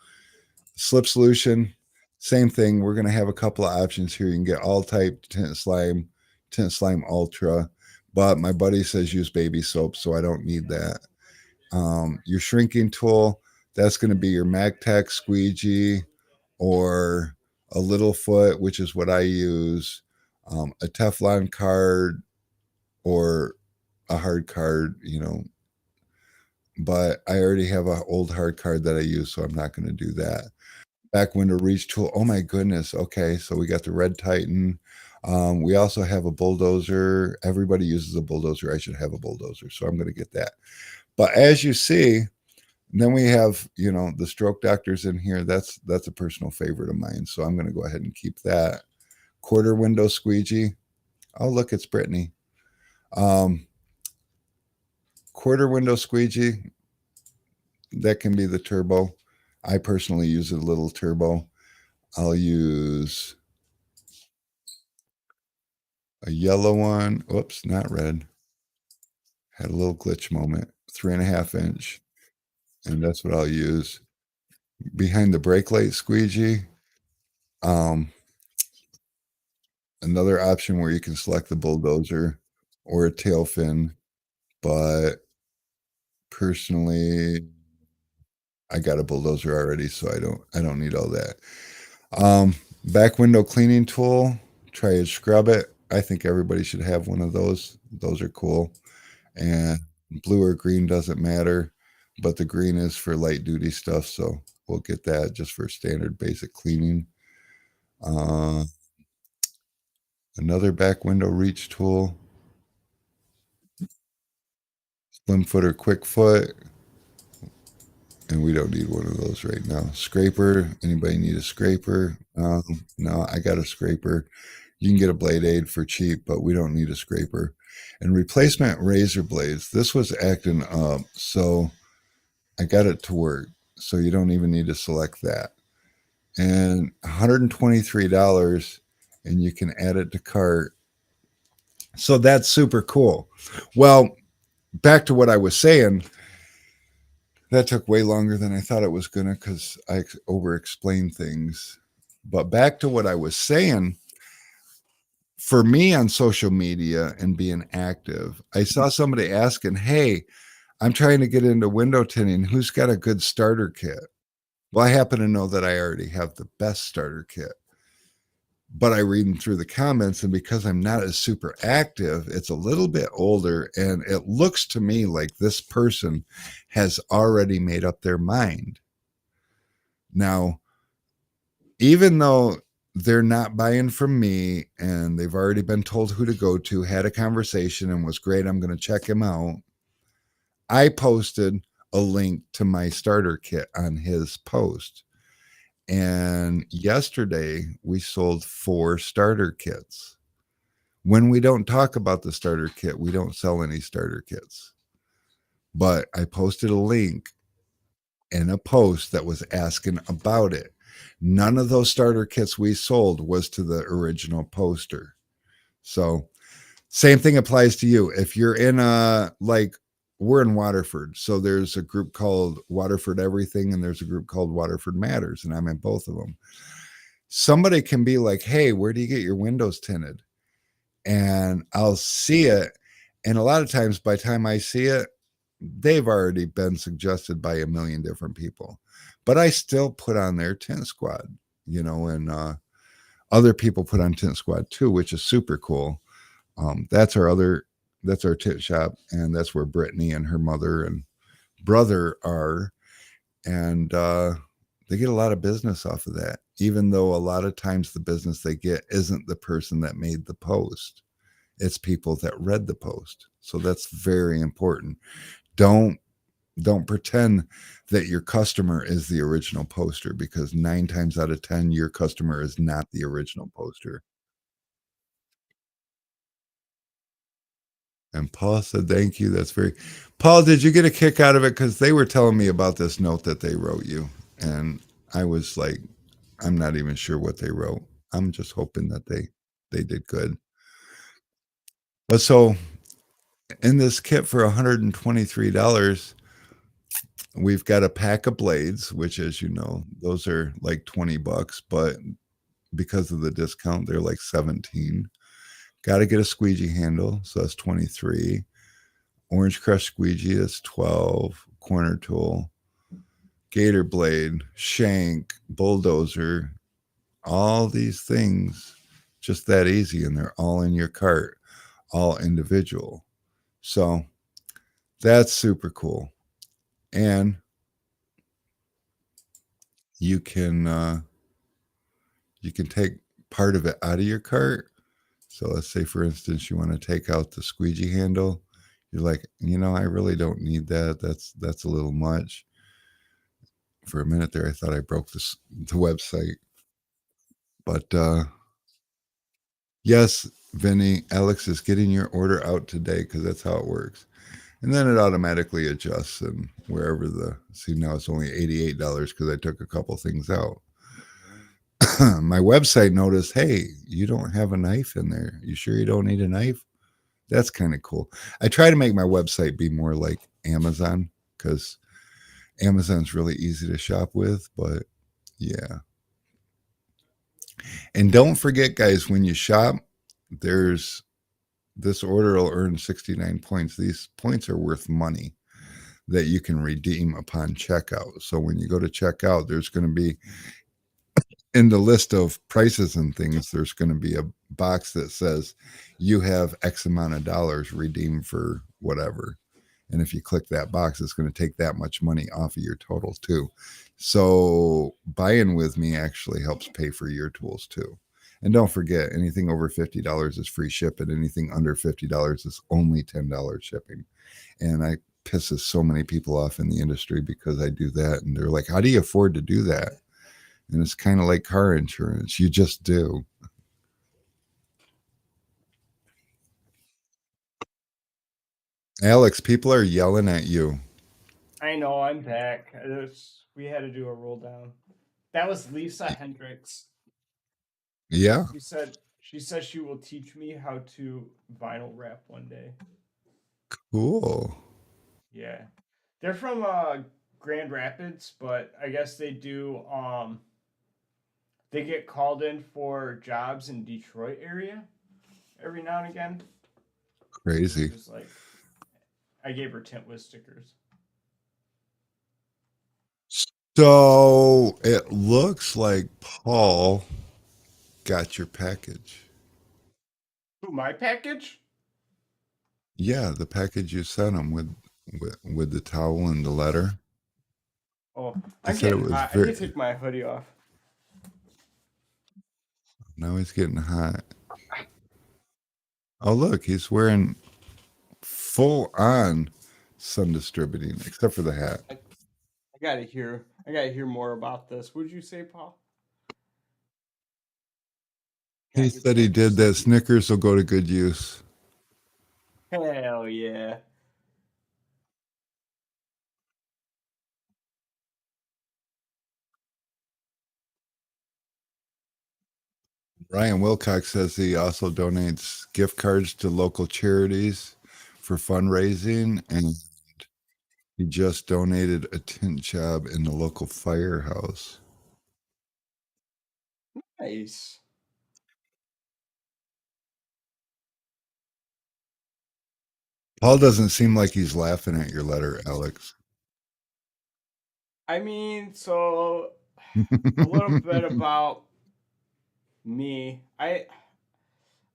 slip solution, same thing. We're going to have a couple of options here. You can get all type tint slime ultra, but my buddy says use baby soap, so I don't need that. Your shrinking tool, that's going to be your MagTech squeegee or a little foot, which is what I use, a Teflon card or a hard card, you know. But I already have an old hard card that I use, so I'm not going to do that. Back window reach tool. Oh my goodness. Okay, so we got the Red Titan. We also have a bulldozer. Everybody uses a bulldozer. I should have a bulldozer, so I'm going to get that. But as you see, then we have, you know, the stroke doctors in here. That's a personal favorite of mine, so I'm going to go ahead and keep that. Quarter window squeegee. Oh, look, it's Brittany. Um, Quarter window squeegee, that can be the turbo. I personally use a little turbo. I'll use a yellow one. Oops, not red. Had a little glitch moment. 3.5 inch, and that's what I'll use. Behind the brake light squeegee, um, another option where you can select the bulldozer or a tail fin, but personally, I got a bulldozer already, so I don't need all that. Back window cleaning tool. Try to scrub it. I think everybody should have one of those. Those are cool. And blue or green doesn't matter, but the green is for light duty stuff, so we'll get that just for standard basic cleaning. Uh, Another back window reach tool. Slim foot or quick foot. And we don't need one of those right now. Scraper. Anybody need a scraper? No, I got a scraper. You can get a blade aid for cheap, but we don't need a scraper. And replacement razor blades. This was acting up, so I got it to work. So you don't even need to select that. And $123, and you can add it to cart. So that's super cool. Well, back to what I was saying. That took way longer than I thought it was going to because I over explained things. But back to what I was saying, for me on social media and being active, I saw somebody asking, hey, I'm trying to get into window tinting. Who's got a good starter kit? Well, I happen to know that I already have the best starter kit. But I read them through the comments, and because I'm not as super active, it's a little bit older, and it looks to me like this person has already made up their mind. Now, even though they're not buying from me and they've already been told who to go to, had a conversation and was great, I'm going to check him out, I posted a link to my starter kit on his post. And yesterday we sold 4 starter kits. When we don't talk about the starter kit, we don't sell any starter kits. But I posted a link in a post that was asking about it. None of those starter kits we sold was to the original poster. So, same thing applies to you. If you're in we're in Waterford. So there's a group called Waterford Everything and there's a group called Waterford Matters, and I'm in both of them. Somebody can be like, hey, where do you get your windows tinted? And I'll see it. And a lot of times by the time I see it, they've already been suggested by a million different people. But I still put on their Tint Squad, and other people put on Tint Squad too, which is super cool. That's our tint shop, and that's where Brittany and her mother and brother are. And they get a lot of business off of that, even though a lot of times the business they get isn't the person that made the post. It's people that read the post. So that's very important. Don't pretend that your customer is the original poster, because 9 times out of 10 your customer is not the original poster. And Paul said, thank you. That's very, Paul, did you get a kick out of it? Because they were telling me about this note that they wrote you. And I was like, I'm not even sure what they wrote. I'm just hoping that they did good. But so in this kit for $123, we've got a pack of blades, which, as you know, those are like $20, but because of the discount, they're like 17. Got to get a squeegee handle, so that's 23. Orange Crush squeegee, that's 12. Corner tool, Gator Blade, shank, bulldozer, all these things just that easy, and they're all in your cart, all individual. So that's super cool. And you can take part of it out of your cart. So let's say, for instance, you want to take out the squeegee handle. You're like, I really don't need that. That's a little much. For a minute there, I thought I broke the website. But yes, Vinny, Alex is getting your order out today, because that's how it works. And then it automatically adjusts, and wherever see, now it's only $88 because I took a couple things out. my website noticed, hey, you don't have a knife in there. You sure you don't need a knife? That's kind of cool. I try to make my website be more like Amazon because Amazon's really easy to shop with, but yeah. And don't forget, guys, when you shop, there's this order will earn 69 points. These points are worth money that you can redeem upon checkout. So when you go to checkout, there's going to be in the list of prices and things, there's going to be a box that says you have X amount of dollars redeemed for whatever. And if you click that box, it's going to take that much money off of your total too. So buying with me actually helps pay for your tools too. And don't forget, anything over $50 is free shipping. Anything under $50 is only $10 shipping. And I pisses so many people off in the industry because I do that. And they're like, how do you afford to do that? And it's kind of like car insurance. You just do. Alex, people are yelling at you. I know, I'm back. We had to do a roll down. That was Lisa Hendricks. Yeah, She said she will teach me how to vinyl wrap one day. cool. Yeah. They're from Grand Rapids, but I guess they get called in for jobs in Detroit area every now and again. Crazy. Just like I gave her tint with stickers. So it looks like Paul got your package. Ooh, my package? Yeah, the package you sent him with the towel and the letter. Oh, He I'm said it getting was hot. I need very. to take my hoodie off. Now he's getting hot. Oh, look, he's wearing full on sun distributing, except for the hat. I gotta hear. I gotta hear more about this. Would you say, Paul? He Gotta get said the he did extra that. sleep. Snickers will go to good use. Hell yeah! Ryan Wilcox says he also donates gift cards to local charities for fundraising, and he just donated a tint job in the local firehouse. Nice. Paul doesn't seem like he's laughing at your letter, Alex. I mean, so a little bit about me.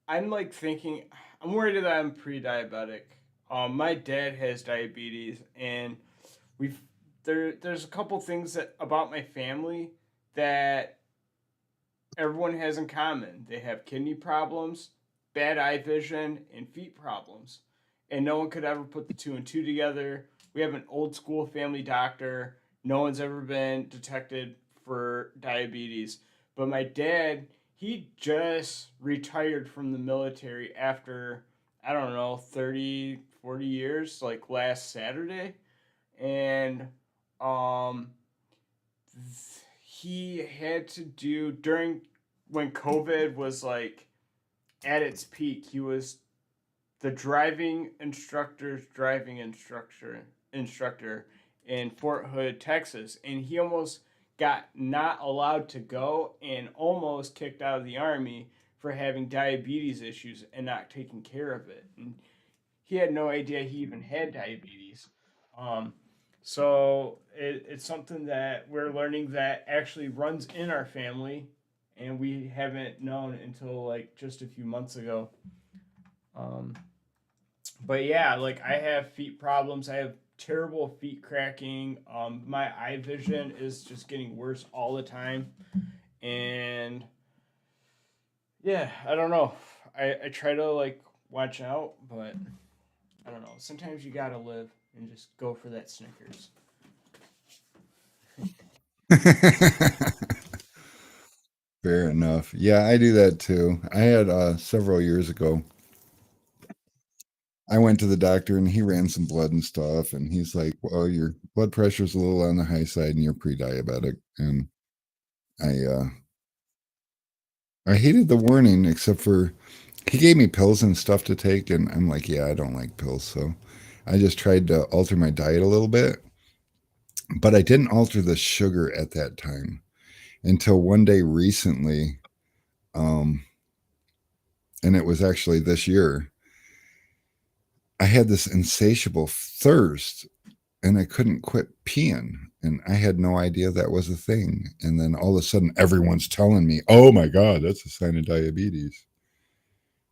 I'm like thinking. I'm worried that I'm pre-diabetic. My dad has diabetes, and we've there's a couple things that about my family that everyone has in common. They have kidney problems, bad eye vision, and feet problems. And no one could ever put the two and two together. We have an old school family doctor. No one's ever been detected for diabetes. But my dad, he just retired from the military after, I don't know, 30, 40 years, like last Saturday. And um, he had to do during when COVID was like at its peak. He was the driving instructor in Fort Hood, Texas, and he almost got not allowed to go and almost kicked out of the army for having diabetes issues and not taking care of it. And he had no idea he even had diabetes. Um, it's something that we're learning that actually runs in our family, and we haven't known until like just a few months ago. Um, but yeah, like I have feet problems. I have terrible feet cracking. My eye vision is just getting worse all the time, and yeah, I don't know. I try to like watch out, but I don't know. Sometimes you gotta live and just go for that Snickers. Fair enough. Yeah, I do that too. I had several years ago. I went to the doctor and he ran some blood and stuff, and he's like, "Well, your blood pressure's a little on the high side, and you're pre-diabetic." And I I hated the warning, except for he gave me pills and stuff to take, and I'm like, yeah, I don't like pills, so I just tried to alter my diet a little bit, but I didn't alter the sugar at that time until one day recently, um, and it was actually this year. I had this insatiable thirst, and I couldn't quit peeing. And I had no idea that was a thing. And then all of a sudden, everyone's telling me, oh my God, that's a sign of diabetes.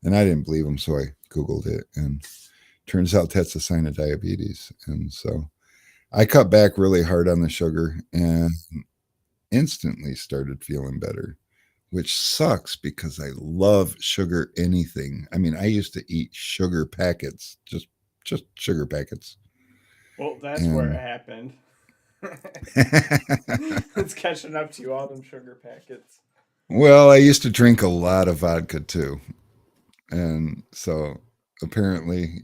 And I didn't believe them. So I Googled it. And turns out that's a sign of diabetes. And so I cut back really hard on the sugar and instantly started feeling better, which sucks because I love sugar anything. I mean, I used to eat sugar packets, just sugar packets. Well, that's where it And happened. It's catching up to you, all them sugar packets. well, I used to drink a lot of vodka too. And so apparently,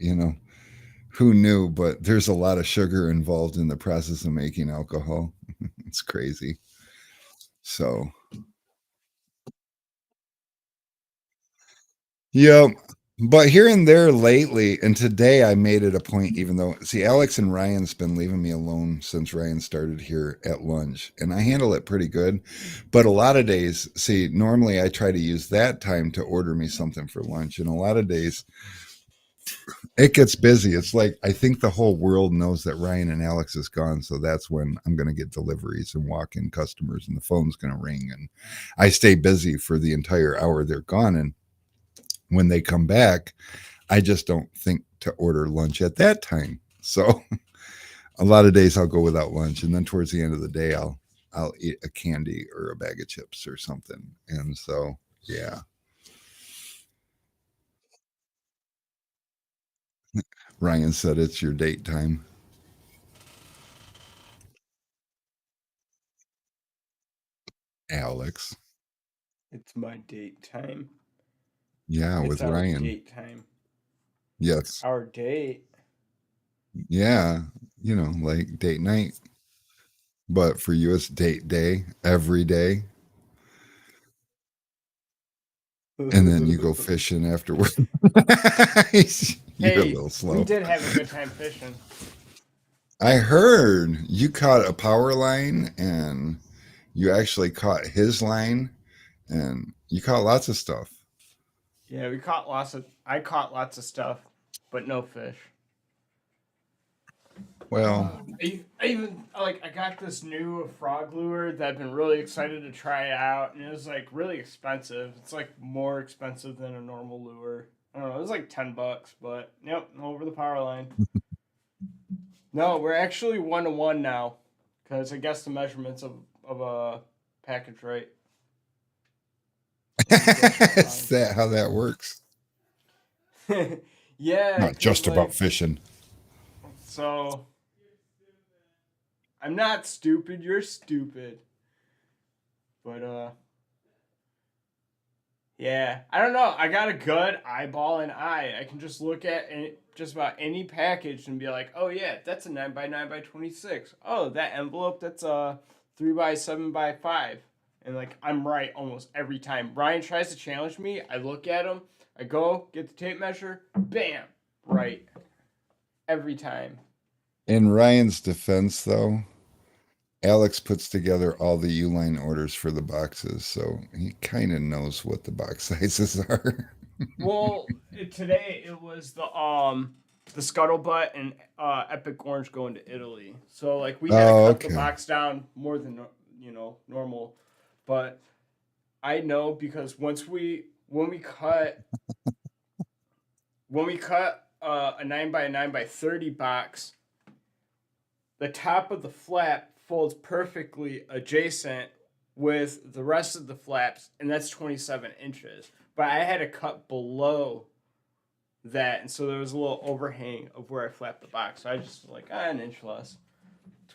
who knew, but there's a lot of sugar involved in the process of making alcohol. It's crazy. So, yeah. But here and there lately, and today I made it a point, even though, see, Alex and Ryan's been leaving me alone since Ryan started here at lunch, and I handle it pretty good. But a lot of days, see, normally I try to use that time to order me something for lunch, and a lot of days it gets busy. It's like I think the whole world knows that Ryan and Alex is gone, so that's when I'm going to get deliveries and walk in customers, and the phone's going to ring, and I stay busy for the entire hour they're gone. And when they come back, I just don't think to order lunch at that time. So a lot of days I'll go without lunch, and then towards the end of the day, I'll eat a candy or a bag of chips or something. And so yeah, Ryan said it's your date time, Alex. It's my date time. Yeah, It's with our Ryan. date time. Yes. Our date. Yeah, like date night, but for you it's date day every day, and then you go fishing afterward. You're a Hey, little we slow. did have a good time fishing. I heard you caught a power line, and you actually caught his line, and you caught lots of stuff. Yeah, we caught lots of. I caught lots of stuff, but no fish. Well, I even like I got this new frog lure that I've been really excited to try out, and it was like really expensive. It's like more expensive than a normal lure. I don't know. It was like $10, but yep, over the power line. No, we're actually 1-to-1 now, because I guess the measurements of a package right. So we both got is mine. that how that works? Yeah, Not because just about like fishing. so I'm not stupid. You're stupid. But yeah, I don't know. I got a good eyeball and eye. I can just look at just about any package and be like, oh yeah, that's a 9x9x26. Oh, that envelope, that's a 3x7x5. And like I'm right almost every time. Ryan tries to challenge me. I look at him. I go get the tape measure. Bam, right every time. In Ryan's defense, though, Alex puts together all the Uline orders for the boxes, so he kind of knows what the box sizes are. Well, today it was the scuttlebutt and epic orange going to Italy. So like we had to Oh, cut the okay. box down more than normal, but I know because when we cut a 9x9x30 box, the top of the flap folds perfectly adjacent with the rest of the flaps, and that's 27 inches. But I had to cut below that, and so there was a little overhang of where I flapped the box. So I just was like, an inch less,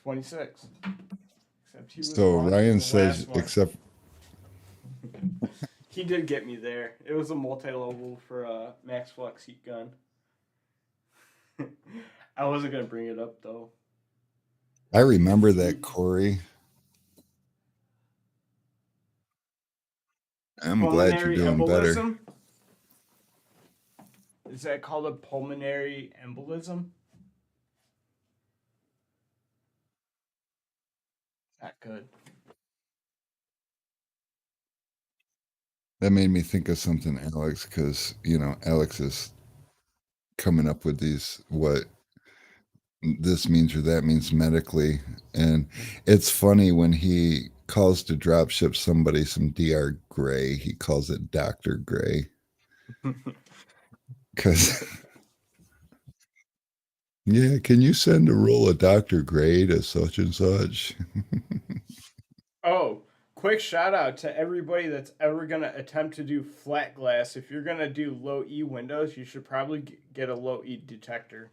26. Except he was So wrong for Ryan the says, last one. except He did get me there. It was a multi-level for a max flux heat gun. I wasn't gonna bring it up though. I remember that Corey. I'm glad you're Pulmonary doing better. embolism. Is that called a pulmonary embolism? Not good. That made me think of something, Alex, because Alex is coming up with these what this means or that means medically, and it's funny when he calls to drop ship somebody some Dr. Gray, he calls it Dr. Gray because yeah, can you send a roll of Dr. Gray to such and such? Oh, quick shout out to everybody that's ever going to attempt to do flat glass. If you're going to do low E windows, you should probably get a low E detector.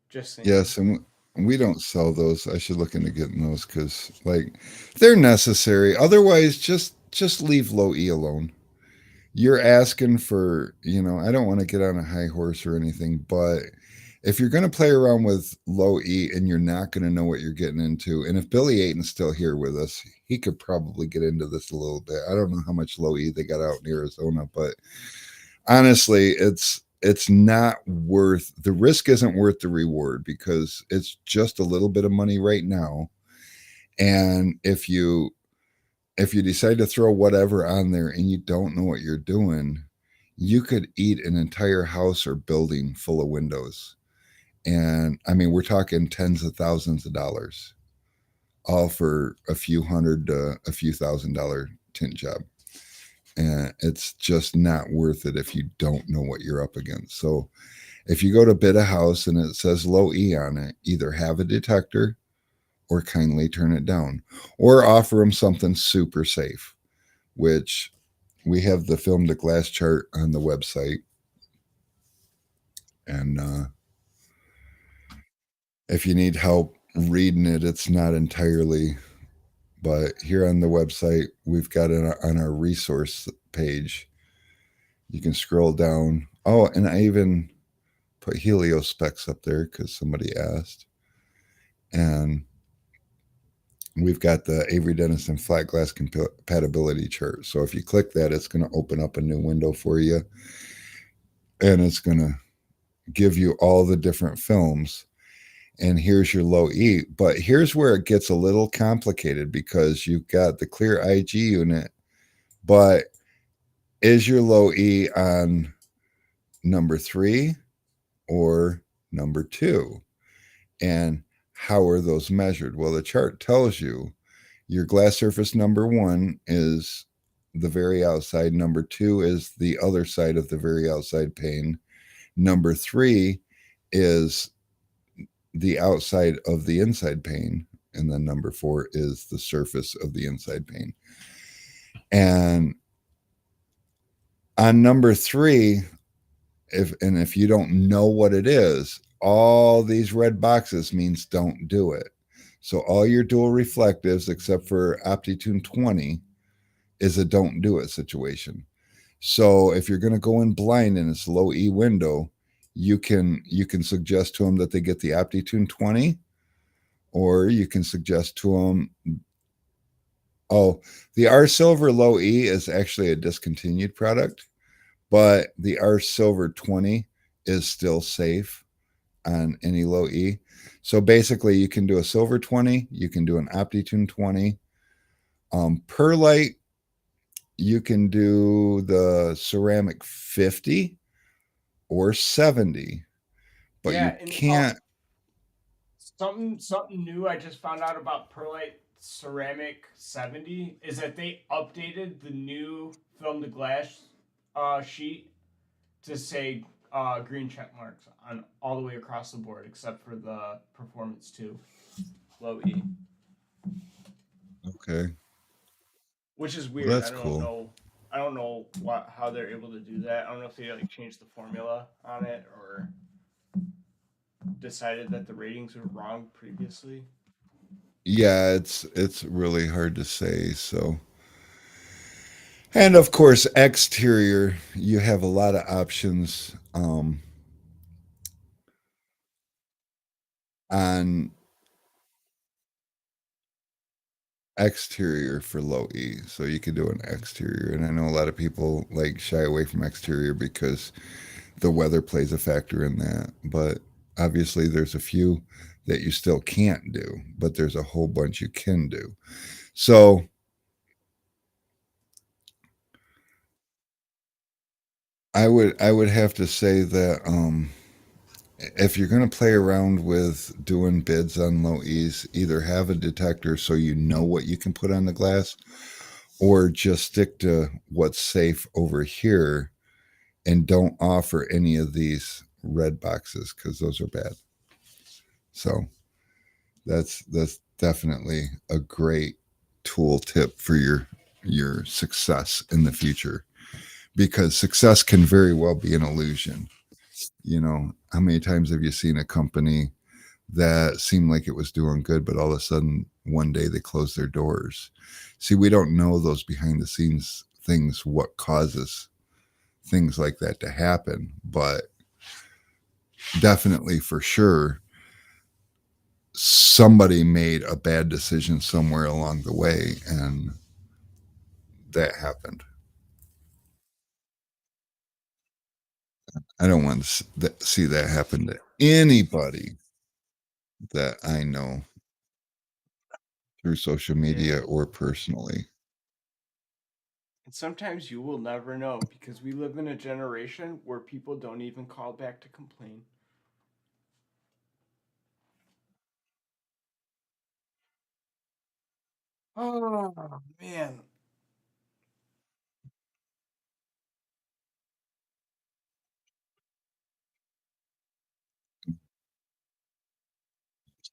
Just saying. Yes, and we don't sell those. I should look into getting those because like they're necessary. Otherwise, just leave low E alone. You're asking for, I don't want to get on a high horse or anything, but if you're going to play around with low E and you're not going to know what you're getting into, and if Billy Aiton's still here with us, he could probably get into this a little bit. I don't know how much low E they got out in Arizona, but honestly, it's not worth the risk isn't worth the reward because it's just a little bit of money right now. And if you decide to throw whatever on there and you don't know what you're doing, you could eat an entire house or building full of windows. And I mean, we're talking tens of thousands of dollars, all for a few hundred to a few $1,000 tint job. And it's just not worth it if you don't know what you're up against. So if you go to bid a house and it says low E on it, either have a detector or kindly turn it down or offer them something super safe, which we have the film to glass chart on the website. And if you need help reading it, it's not entirely, but here on the website, we've got it on our resource page. You can scroll down. Oh, and I even put helio specs up there because somebody asked. And we've got the Avery Dennison flat glass compatibility chart. So if you click that, it's going to open up a new window for you and it's going to give you all the different films. And here's your low E. But here's where it gets a little complicated because you've got the clear IG unit, but is your low E on number 3 or number 2? And how are those measured? Well, the chart tells you your glass surface number 1 is the very outside, number 2 is the other side of the very outside pane, number 3 is the outside of the inside pane, and then number 4 is the surface of the inside pane. And on number 3, if you don't know what it is, all these red boxes means don't do it. So all your dual reflectives except for Optitune 20 is a don't do it situation. So if you're going to go in blind and it's low E window, you can suggest to them that they get the Optitune 20, or you can suggest to them, oh, the R Silver Low E is actually a discontinued product, but the R Silver 20 is still safe on any low E. So basically, you can do a Silver 20, you can do an Optitune 20. Perlite, you can do the ceramic 50 or 70, but you Yeah, and can't. something new I just found out about Perlite Ceramic 70 is that they updated the new film to glass sheet to say green check marks on all the way across the board except for the performance 2 low E, Okay, which is well, weird. that's cool. I don't know how they're able to do that. I don't know if they like changed the formula on it or decided that the ratings were wrong previously. Yeah, it's really hard to say. So, and of course, exterior, you have a lot of options on exterior for low E. So you could do an exterior. And I know a lot of people like shy away from exterior because the weather plays a factor in that. But obviously, there's a few that you still can't do, but there's a whole bunch you can do. So I would have to say that if you're going to play around with doing bids on low E's, either have a detector so you know what you can put on the glass, or just stick to what's safe over here and don't offer any of these red boxes because those are bad. So that's definitely a great tool tip for your success in the future, because success can very well be an illusion. You know, how many times have you seen a company that seemed like it was doing good, but all of a sudden one day they close their doors? See, we don't know those behind the scenes things, what causes things like that to happen, but definitely for sure somebody made a bad decision somewhere along the way and that happened. I don't want to see that happen to anybody that I know through social media Yeah. or personally. And sometimes you will never know because we live in a generation where people don't even call back to complain. Oh, man.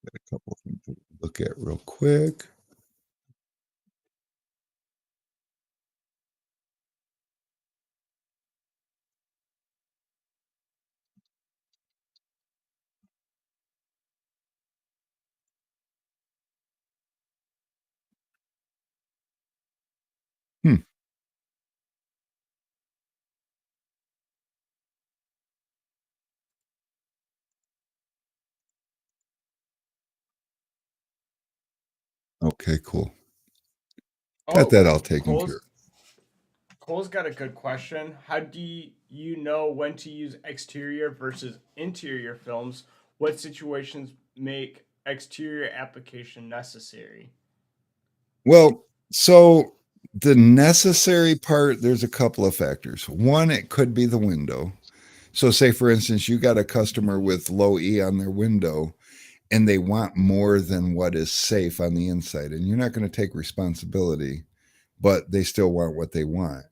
Got a couple things to look at real quick. Hmm. Okay, cool. Got Oh, that all taken care Cole's of. Cole's got a good question. How do you know when to use exterior versus interior films? What situations make exterior application necessary? Well, so the necessary part, there's a couple of factors. One, it could be the window. So, say for instance, you got a customer with low E on their window and they want more than what is safe on the inside, and you're not going to take responsibility, but they still want what they want.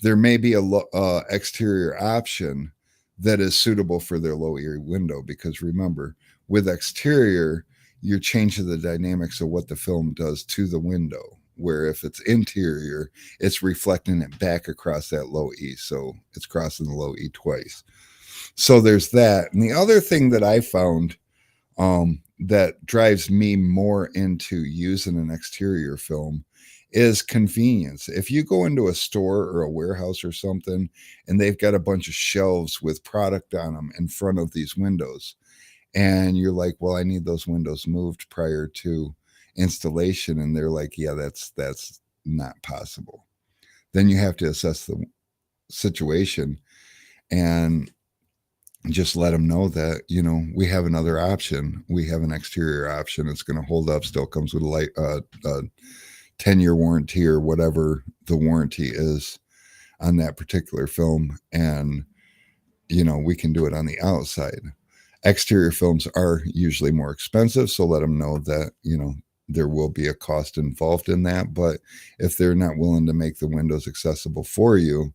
There may be a exterior option that is suitable for their low E window, because remember, with exterior, you're changing the dynamics of what the film does to the window. Where if it's interior, it's reflecting it back across that low E. So it's crossing the low E twice. So there's that. And the other thing that I found that drives me more into using an exterior film is convenience. If you go into a store or a warehouse or something and they've got a bunch of shelves with product on them in front of these windows, and you're like, well, I need those windows moved prior to installation, and they're like, yeah, that's not possible. Then you have to assess the situation and just let them know that, we have another option. We have an exterior option. It's going to hold up, still comes with a 10-year warranty or whatever the warranty is on that particular film. And we can do it on the outside. Exterior films are usually more expensive, so let them know that there will be a cost involved in that. But if they're not willing to make the windows accessible for you,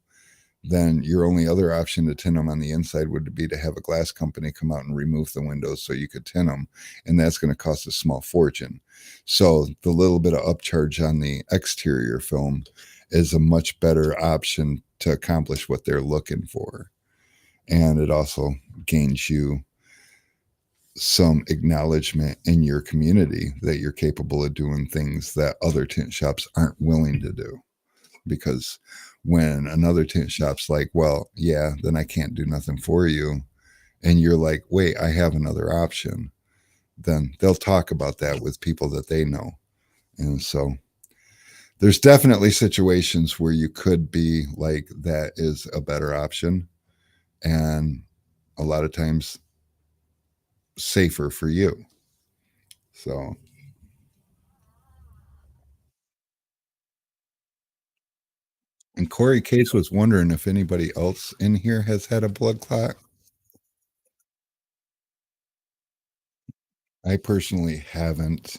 then your only other option to tin them on the inside would be to have a glass company come out and remove the windows so you could tin them. And that's going to cost a small fortune. So the little bit of upcharge on the exterior film is a much better option to accomplish what they're looking for. And it also gains you some acknowledgement in your community that you're capable of doing things that other tint shops aren't willing to do. Because when another tint shop's like, well, yeah, then I can't do nothing for you, and you're like, wait, I have another option, then they'll talk about that with people that they know. And so there's definitely situations where you could be like, that is a better option. And a lot of times safer for you. So, and Corey Case was wondering if anybody else in here has had a blood clot. I personally haven't.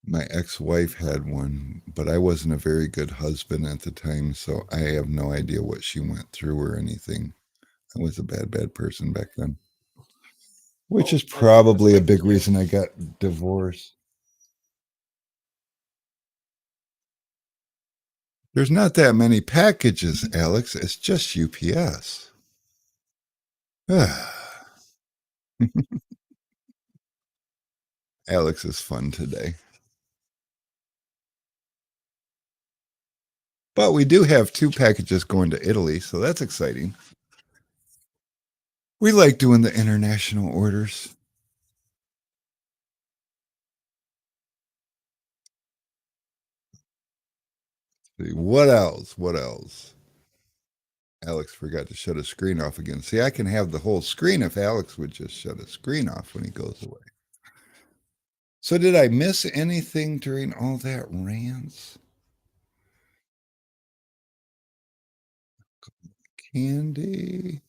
My ex-wife had one, but I wasn't a very good husband at the time, so I have no idea what she went through or anything. I was a bad, bad person back then, which Oh, is that's probably a good to big hear. reason I got divorced. There's not that many packages, Alex. It's just UPS. Alex is fun today. But we do have 2 packages going to Italy, so that's exciting. We like doing the international orders. What else? What else? Alex forgot to shut his screen off again. See, I can have the whole screen if Alex would just shut his screen off when he goes away. So, did I miss anything during all that rants? Candy.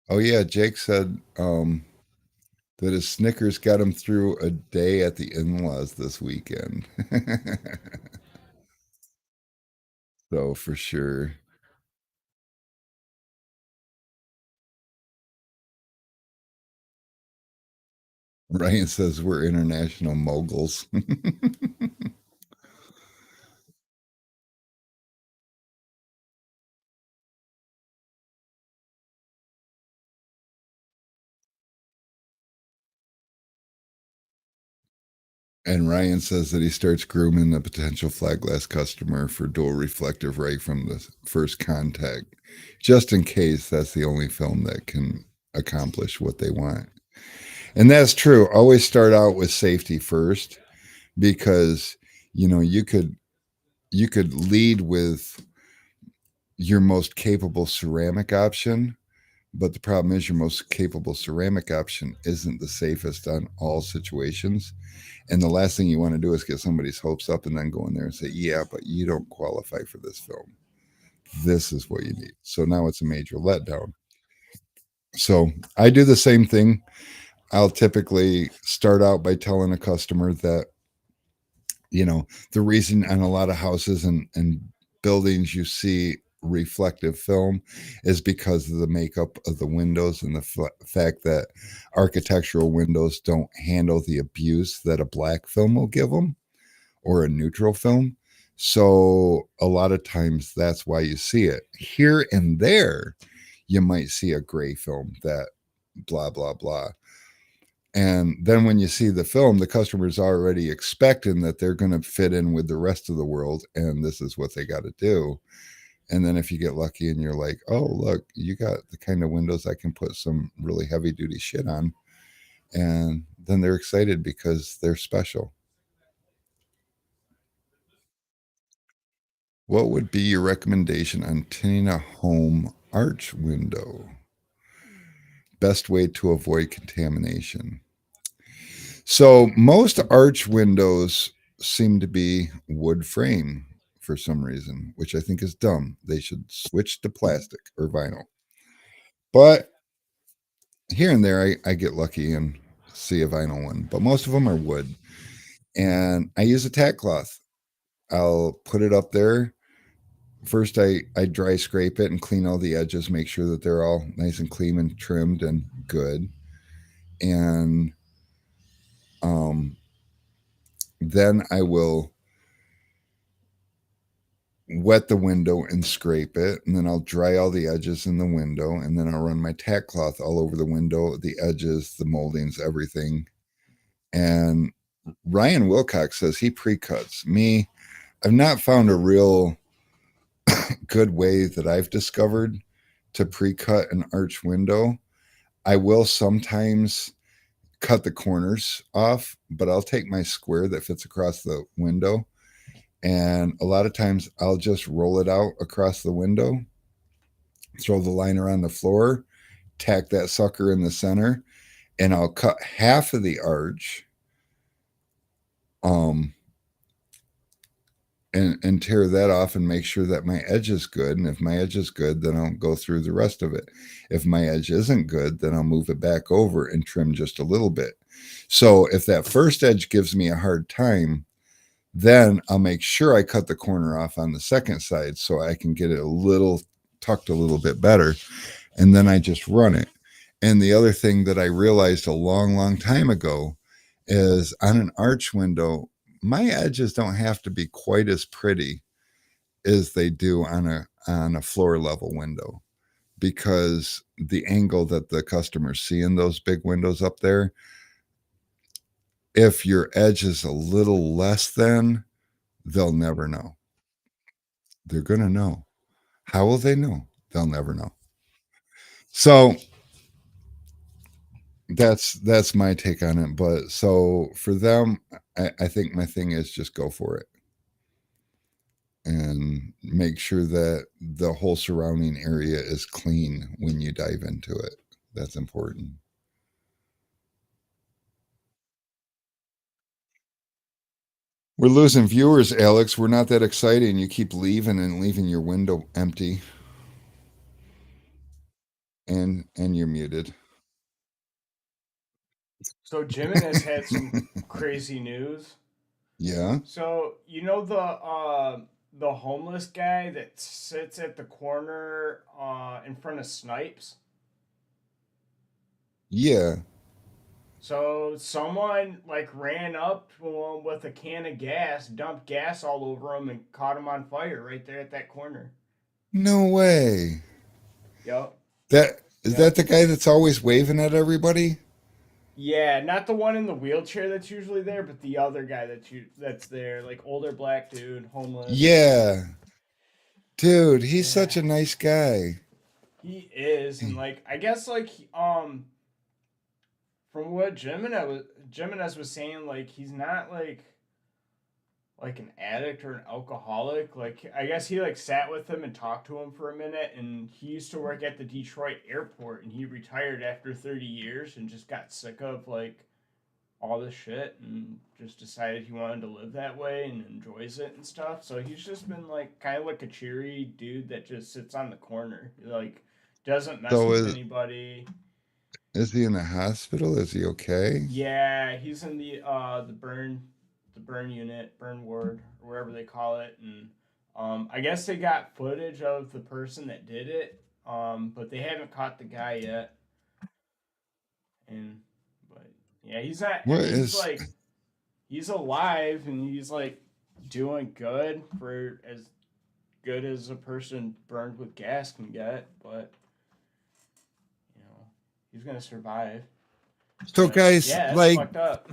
Oh yeah, Jake said that his Snickers got him through a day at the in-laws this weekend. So for sure. Ryan says we're international moguls. And Ryan says that he starts grooming the potential flat glass customer for dual reflective right from the first contact, just in case that's the only film that can accomplish what they want. And that's true. Always start out with safety first, because you could lead with your most capable ceramic option, but the problem is your most capable ceramic option isn't the safest on all situations. And the last thing you want to do is get somebody's hopes up and then go in there and say, yeah, but you don't qualify for this film. This is what you need. So now it's a major letdown. So I do the same thing. I'll typically start out by telling a customer that, the reason on a lot of houses and buildings you see reflective film is because of the makeup of the windows and the fact that architectural windows don't handle the abuse that a black film will give them, or a neutral film. So a lot of times that's why you see it. Here and there, you might see a gray film that blah, blah, blah. And then when you see the film, the customer's already expecting that they're going to fit in with the rest of the world, and this is what they got to do. And then if you get lucky and you're like, oh, look, you got the kind of windows I can put some really heavy duty shit on. And then they're excited because they're special. What would be your recommendation on tinting a home arch window? Best way to avoid contamination. So most arch windows seem to be wood frame for some reason, which I think is dumb. They should switch to plastic or vinyl. But here and there, I get lucky and see a vinyl one, but most of them are wood. And I use a tack cloth. I'll put it up there. First, I dry scrape it and clean all the edges, make sure that they're all nice and clean and trimmed and good. And um, then I will wet the window and scrape it, and then I'll dry all the edges in the window, and then I'll run my tack cloth all over the window, the edges, the moldings, everything. And Ryan Wilcox says he pre-cuts. Me, I've not found a real good way that I've discovered to pre-cut an arch window. I will sometimes cut the corners off, but I'll take my square that fits across the window, and a lot of times I'll just roll it out across the window, throw the liner on the floor, tack that sucker in the center, and I'll cut half of the arch, um, and tear that off and make sure that my edge is good. And if my edge is good, then I'll go through the rest of it. If my edge isn't good, then I'll move it back over and trim just a little bit. So if that first edge gives me a hard time, then I'll make sure I cut the corner off on the second side so I can get it a little tucked a little bit better. And then I just run it. And the other thing that I realized a long, long time ago is on an arch window, my edges don't have to be quite as pretty as they do on a floor level window, because the angle that the customers see in those big windows up there, if your edge is a little less than, they'll never know. They're going to know. How will they know? They'll never know. So that's my take on it. But so for them, I think my thing is just go for it and make sure that the whole surrounding area is clean when you dive into it. That's important. We're losing viewers, Alex. We're not that exciting. You keep leaving and leaving your window empty, and you're muted. So Jimin has had some crazy news. Yeah. So you know the homeless guy that sits at the corner in front of Snipes. Yeah. So someone like ran up to him with a can of gas, dumped gas all over him, and caught him on fire right there at that corner. No way. Yep, That is that yep. the guy that's always waving at everybody? Yeah, not the one in the wheelchair that's usually there, but the other guy that's there, like older black dude, homeless. Yeah. Dude, he's Yeah, such a nice guy. he is, and like I guess from what Jimenez was saying, like he's not like an addict or an alcoholic. Like I guess he like sat with him and talked to him for a minute, and he used to work at the Detroit airport, and he retired after 30 years and just got sick of like all this shit and just decided he wanted to live that way and enjoys it and stuff. So he's just been like kind of like a cheery dude that just sits on the corner, like doesn't mess So with anybody. is he in the hospital? Is he okay? Yeah, he's in the burn unit, burn ward, or wherever they call it, and I guess they got footage of the person that did it, but they haven't caught the guy yet. And but yeah, he's not. I What mean, is he's alive and he's like doing good for as good as a person burned with gas can get, but you know he's gonna survive. so But guys, yeah, that's like, fucked up.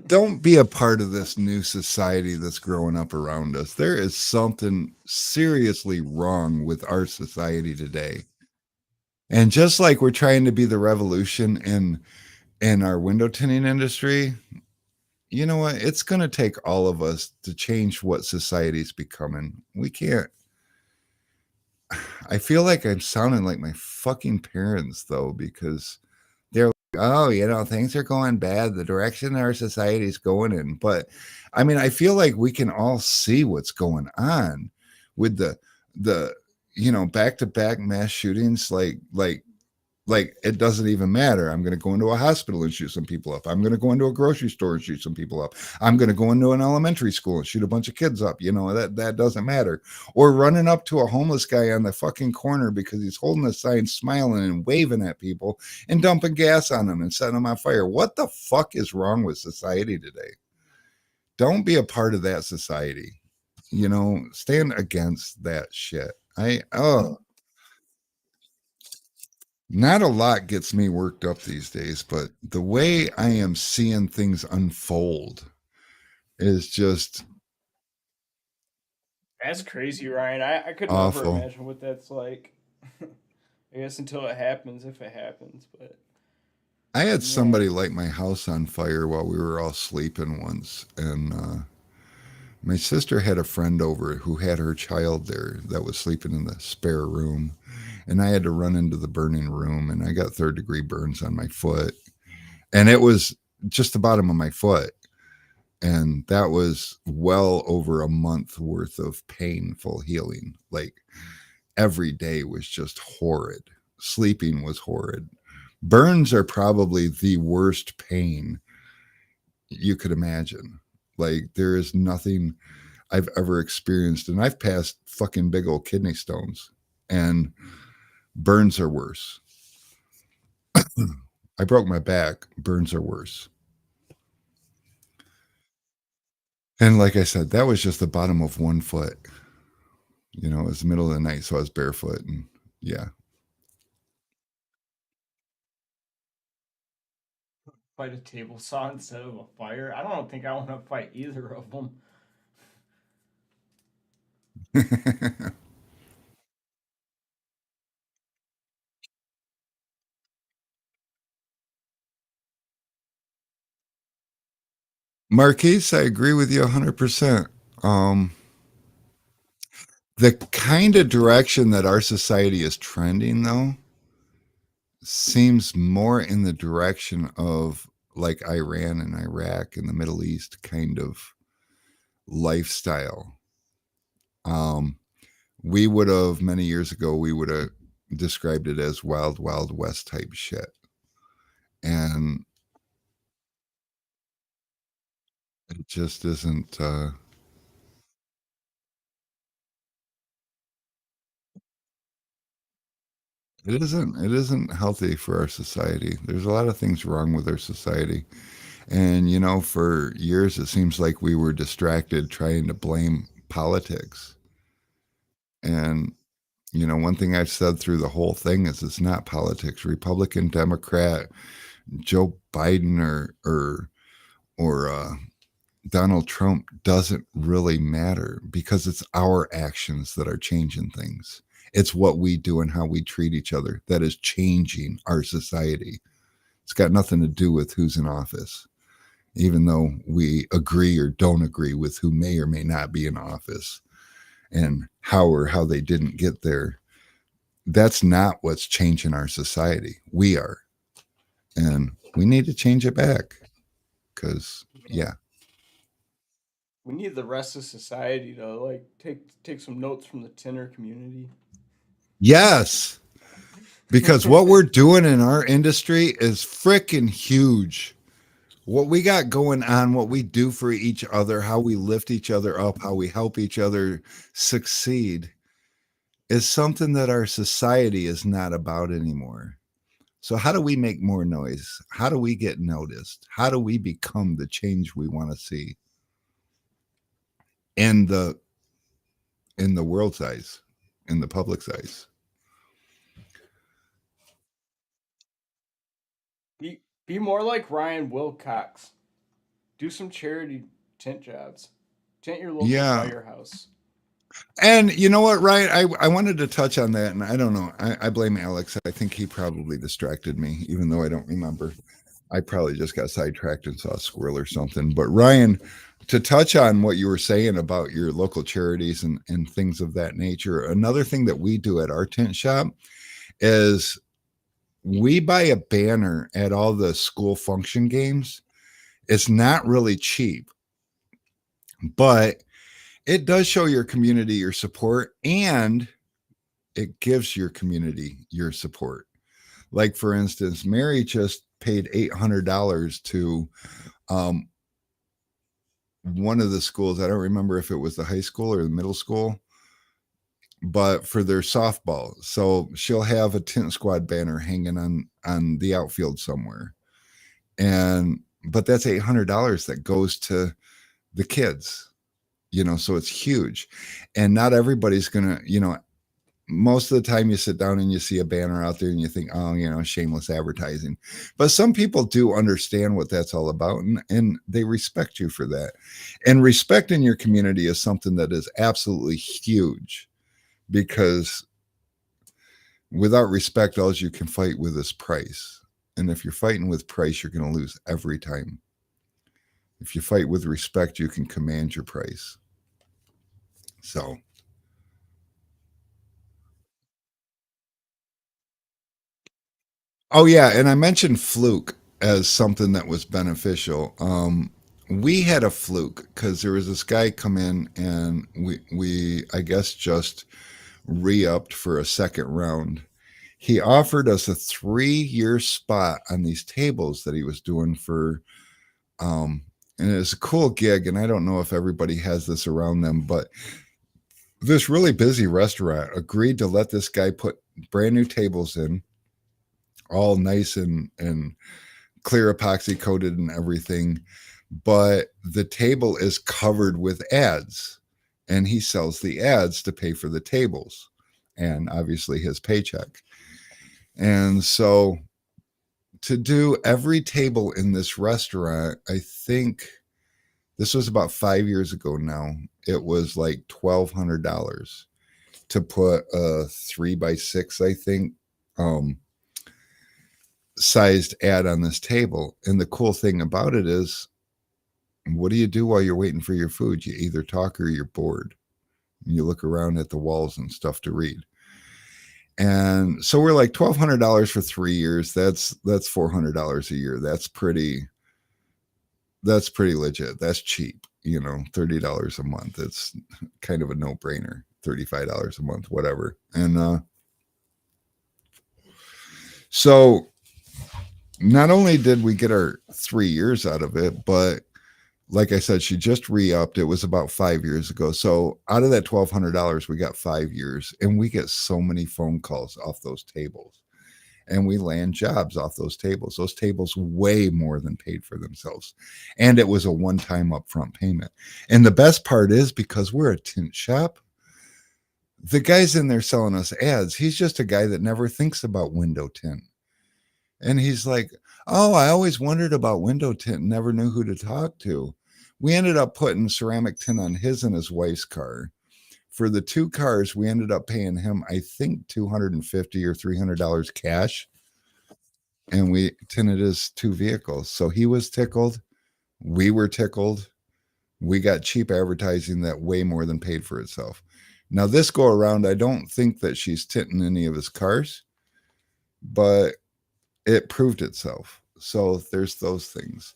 don't be a part of this new society that's growing up around us. There is something seriously wrong with our society today. And just like we're trying to be the revolution in our window tinting industry, you know what? It's going to take all of us to change what society's becoming. We can't. I feel like I'm sounding like my fucking parents though, because they're like, oh, things are going bad, the direction our society's going in. But I mean, I feel like we can all see what's going on with the back to back mass shootings, like it doesn't even matter. I'm going to go into a hospital and shoot some people up. I'm going to go into a grocery store and shoot some people up. I'm going to go into an elementary school and shoot a bunch of kids up. That doesn't matter. Or running up to a homeless guy on the fucking corner because he's holding a sign, smiling and waving at people and dumping gas on them and setting them on fire. What the fuck is wrong with society today? Don't be a part of that society. Stand against that shit. Not a lot gets me worked up these days, but the way I am seeing things unfold is just That's crazy, Ryan. I could never awful. imagine what that's like. I guess until it happens, if it happens, but I had somebody Man, light my house on fire while we were all sleeping once, and my sister had a friend over who had her child there that was sleeping in the spare room, and I had to run into the burning room, and I got third-degree burns on my foot, and it was just the bottom of my foot, and that was well over a month worth of painful healing. Like every day was just horrid. Sleeping was horrid. Burns are probably the worst pain you could imagine. Like there is nothing I've ever experienced, and I've passed fucking big old kidney stones, and burns are worse. I broke my back. Burns are worse. And like I said, that was just the bottom of one foot. You know, it was the middle of the night, so I was barefoot, and yeah. fight a table saw instead of a fire. I don't think I want to fight either of them. Marquise, I agree with you 100%. Um, the kind of direction that our society is trending, though, seems more in the direction of like Iran and Iraq and the Middle East kind of lifestyle. Um, we would have many years ago, we would have described it as wild, wild west type shit. And it just isn't, it isn't healthy for our society. There's a lot of things wrong with our society. And, you know, for years, it seems like we were distracted trying to blame politics. And, you know, one thing I've said through the whole thing is it's not politics. Republican, Democrat, Joe Biden or Donald Trump doesn't really matter because it's our actions that are changing things. It's what we do and how we treat each other that is changing our society. It's got nothing to do with who's in office, even though we agree or don't agree with who may or may not be in office and how or how they didn't get there. That's not what's changing our society. We are. And we need to change it back because, Yeah. yeah. We need the rest of society to like take some notes from the Tinner community. Yes. Because what we're doing in our industry is freaking huge. What we got going on, what we do for each other, how we lift each other up, how we help each other succeed is something that our society is not about anymore. So, how do we make more noise? How do we get noticed? How do we become the change we want to see in the world's eyes, in the public's eyes? Be more like Ryan Wilcox. Do some charity tent jobs. Tent your local Yeah. firehouse. And you know what, Ryan? I wanted to touch on that, and I don't know. I blame Alex. I think he probably distracted me, even though I don't remember. I probably just got sidetracked and saw a squirrel or something. But Ryan, to touch on what you were saying about your local charities and things of that nature, another thing that we do at our tent shop is we buy a banner at all the school function games. It's not really cheap, but it does show your community your support and it gives your community your support. Like, for instance, Mary just paid $800 to um, one of the schools. I don't remember if it was the high school or the middle school, but for their softball. So she'll have a tent squad banner hanging on the outfield somewhere. And but that's $800 that goes to the kids, you know, so it's huge. And not everybody's gonna, you know, most of the time you sit down and you see a banner out there and you think, oh, you know, shameless advertising. But some people do understand what that's all about and they respect you for that. And respect in your community is something that is absolutely huge because without respect, all you can fight with is price. And if you're fighting with price, you're going to lose every time. If you fight with respect, you can command your price. So, oh yeah, and I mentioned fluke as something that was beneficial. We had a fluke because there was this guy come in and we I guess just re-upped for a second round. He offered us a 3-year spot on these tables that he was doing for and it's a cool gig, and I don't know if everybody has this around them, but this really busy restaurant agreed to let this guy put brand new tables in, all nice and clear epoxy coated and everything, but the table is covered with ads, and he sells the ads to pay for the tables and obviously his paycheck. And so to do every table in this restaurant, I think this was about 5 years ago now. It was like $1,200 to put a 3x6, I think, um, sized ad on this table. And the cool thing about it is, what do you do while you're waiting for your food? You either talk or you're bored. You look around at the walls and stuff to read. And so we're like $1,200 for 3 years. That's $400 a year. That's pretty legit. That's cheap. $30 a month. It's kind of a no brainer. $35 a month, whatever. And so not only did we get our 3 years out of it, but like I said, she just re-upped. It was about 5 years ago. So out of that $1,200, we got 5 years, and we get so many phone calls off those tables, and we land jobs off those tables. Those tables way more than paid for themselves, and it was a one-time upfront payment. And the best part is, because we're a tint shop, the guy's in there selling us ads. He's just a guy that never thinks about window tint. And he's like, "Oh, I always wondered about window tint and never knew who to talk to." We ended up putting ceramic tint on his and his wife's car. For the two cars, we ended up paying him, I think, $250 or $300 cash. And we tinted his two vehicles. So he was tickled. We were tickled. We got cheap advertising that way more than paid for itself. Now, this go around, I don't think that she's tinting any of his cars, but it proved itself. So there's those things.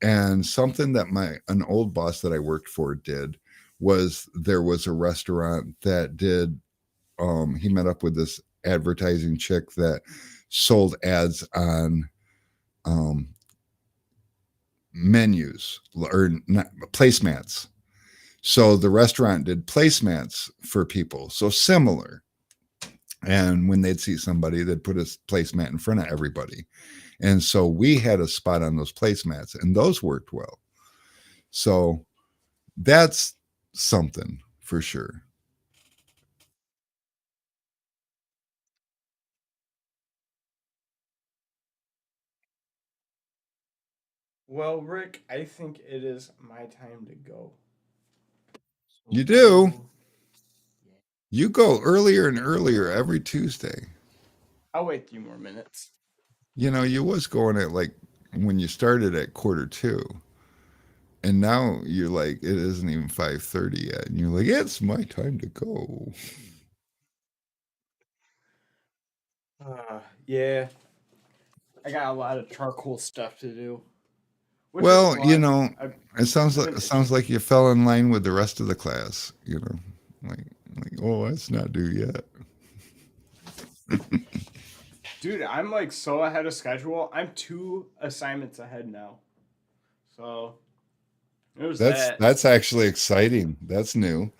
And something that an old boss that I worked for did was, there was a restaurant that did he met up with this advertising chick that sold ads on um menus, or not, placemats. So the restaurant did placemats for people. So similar. And when they'd see somebody, they'd put a placemat in front of everybody. And so we had a spot on those placemats, and those worked well. So that's something for sure. Well, Rick, I think it is my time to go. You So I do. will. Yeah, You go earlier and earlier every Tuesday. I'll wait 3 more minutes. You was going at like, when you started at 1:45, and now you're like, it isn't even 5:30 yet, and you're like, it's my time to go. Yeah, I got a lot of charcoal stuff to do, which is Well, fun. it I've been sounds itching. like you fell in line with the rest of the class. Like, oh, it's not due yet. Dude, I'm like so ahead of schedule. I'm 2 assignments ahead now. So there's That's that. that's actually exciting. That's new.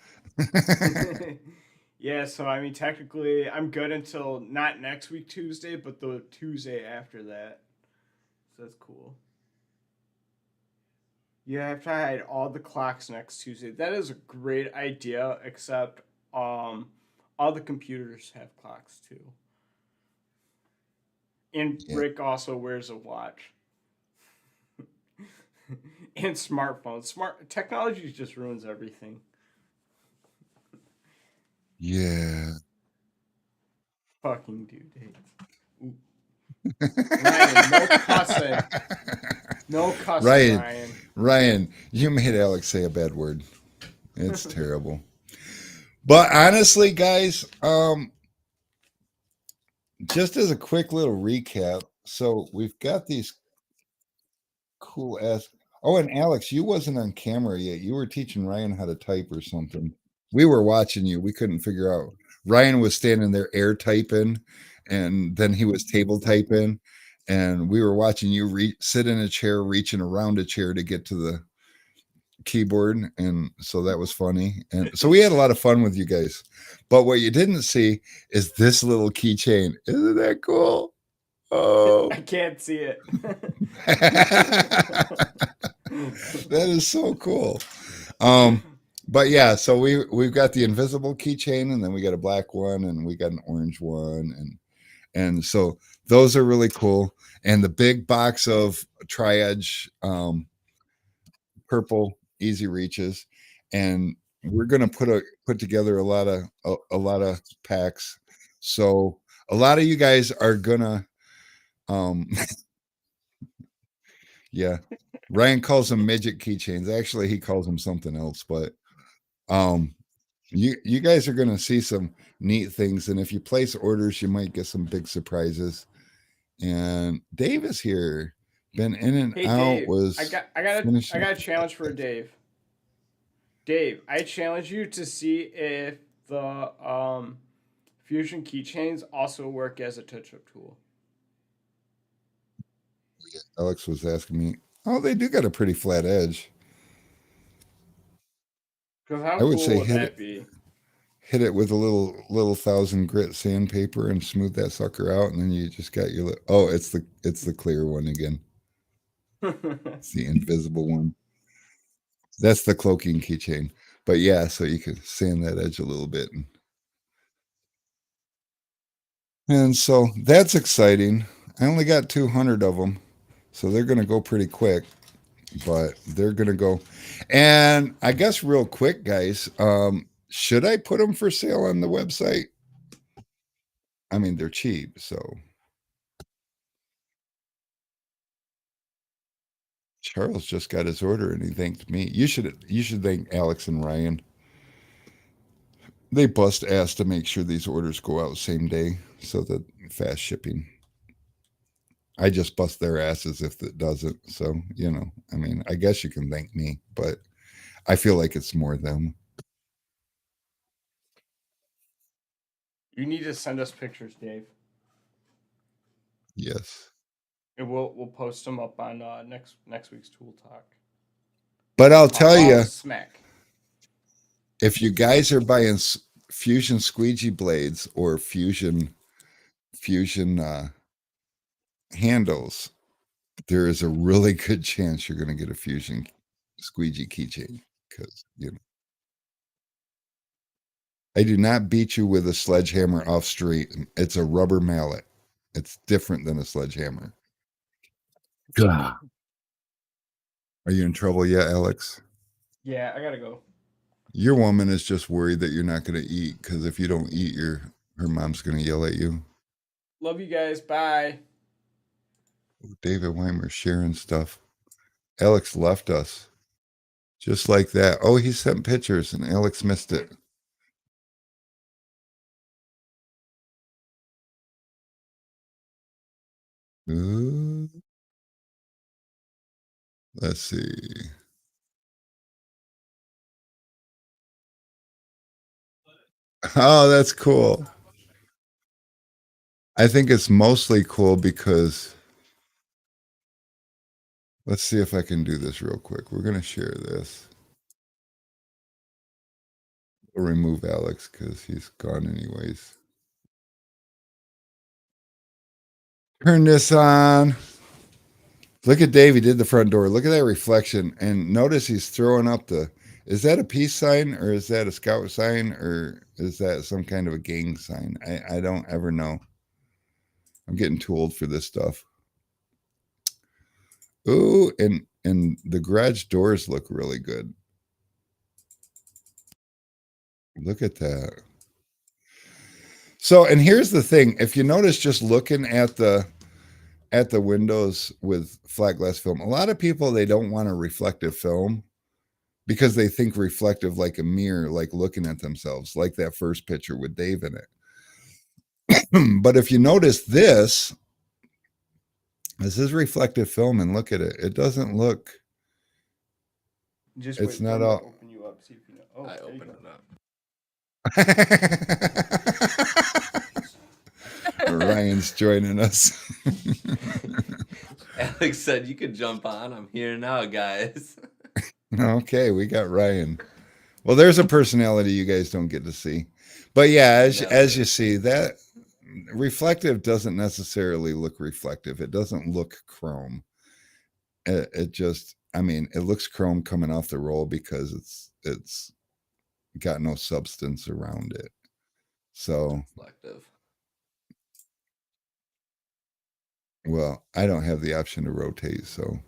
Yeah, so I mean, technically, I'm good until not next week Tuesday, but the Tuesday after that. So that's cool. Yeah, I have to hide all the clocks next Tuesday. That is a great idea, except all the computers have clocks too. And Yeah. Rick also wears a watch. And smartphones. Smart technology just ruins everything. Yeah. Fucking due dates. Ooh. Ryan, no cussing. No cussing, Ryan, Ryan. Ryan, you made Alex say a bad word. It's terrible. But honestly, guys, just as a quick little recap, so we've got these cool ass. Oh, and Alex, you wasn't on camera yet. You were teaching Ryan how to type or something. We were watching you. We couldn't figure out. Ryan was standing there air typing, and then he was table typing, and we were watching you sit in a chair, reaching around a chair to get to the keyboard, and so that was funny. And so we had a lot of fun with you guys. But what you didn't see is this little keychain. Isn't that cool? I Oh, can't see it. that is so cool. But yeah, so we've got the invisible keychain, and then we got a black one, and we got an orange one, and so those are really cool. And the big box of tri-edge purple easy reaches, and we're gonna put together a lot of packs. So a lot of you guys are gonna um yeah. Ryan calls them midget keychains. Actually, he calls them something else, but um you guys are gonna see some neat things, and if you place orders, you might get some big surprises. And Dave is here. Been in and Hey out, Dave, was I finishing got up a challenge for Dave. Dave, I challenge you to see if the fusion keychains also work as a touch-up tool. Alex was asking me, oh, they do got a pretty flat edge. Because how I would cool say would that be? hit it with a little thousand grit sandpaper and smooth that sucker out, and then you just got your oh, it's the clear one again. It's the invisible one. That's the cloaking keychain. But yeah, so you can sand that edge a little bit, and so that's exciting. I only got 200 of them, so they're going to go pretty quick. But they're going to go, and I guess real quick, guys. Should I put them for sale on the website? I mean, they're cheap, so Charles just got his order and he thanked me. You should thank Alex and Ryan. They bust ass to make sure these orders go out same day so that fast shipping. I just bust their asses if it doesn't. So, I mean, I guess you can thank me, but I feel like it's more them. You need to send us pictures, Dave, Yes. and we'll post them up on next week's Tool Talk. But I'll Talk tell all you, smack. if you guys are buying Fusion Squeegee Blades or Fusion handles, there is a really good chance you're going to get a Fusion Squeegee keychain because I do not beat you with a sledgehammer off street. It's a rubber mallet. It's different than a sledgehammer. Gah. Are you in trouble yet, Alex? Yeah, I gotta go. Your woman is just worried that you're not going to eat because if you don't eat, her mom's going to yell at you. Love you guys. Bye. David Weimer sharing stuff. Alex left us just like that. Oh, he sent pictures and Alex missed it. Ooh, let's see. Oh, that's cool. I think it's mostly cool because let's see if I can do this real quick. We're going to share this. We'll remove Alex because he's gone anyways. Turn this on. Look at Dave. He did the front door. Look at that reflection. And notice he's throwing up is that a peace sign or is that a scout sign or is that some kind of a gang sign? I don't ever know. I'm getting too old for this stuff. Ooh, and the garage doors look really good. Look at that. So, and here's the thing. If you notice just looking at the at the windows with flat glass film, a lot of people, they don't want a reflective film because they think reflective like a mirror, like looking at themselves, like that first picture with Dave in it. But if you notice this is reflective film, and look at it. It doesn't look, Just it's wait for not him to all. open you up. See if you know. Oh, I there you open go. it up. Ryan's joining us. Alex said you could jump on. I'm here now, guys. Okay, we got Ryan. Well, there's a personality you guys don't get to see. But yeah, as you see, that reflective doesn't necessarily look reflective. It doesn't look chrome. It just, I mean, it looks chrome coming off the roll because it's got no substance around it. So, Reflective. well, I don't have the option to rotate, so.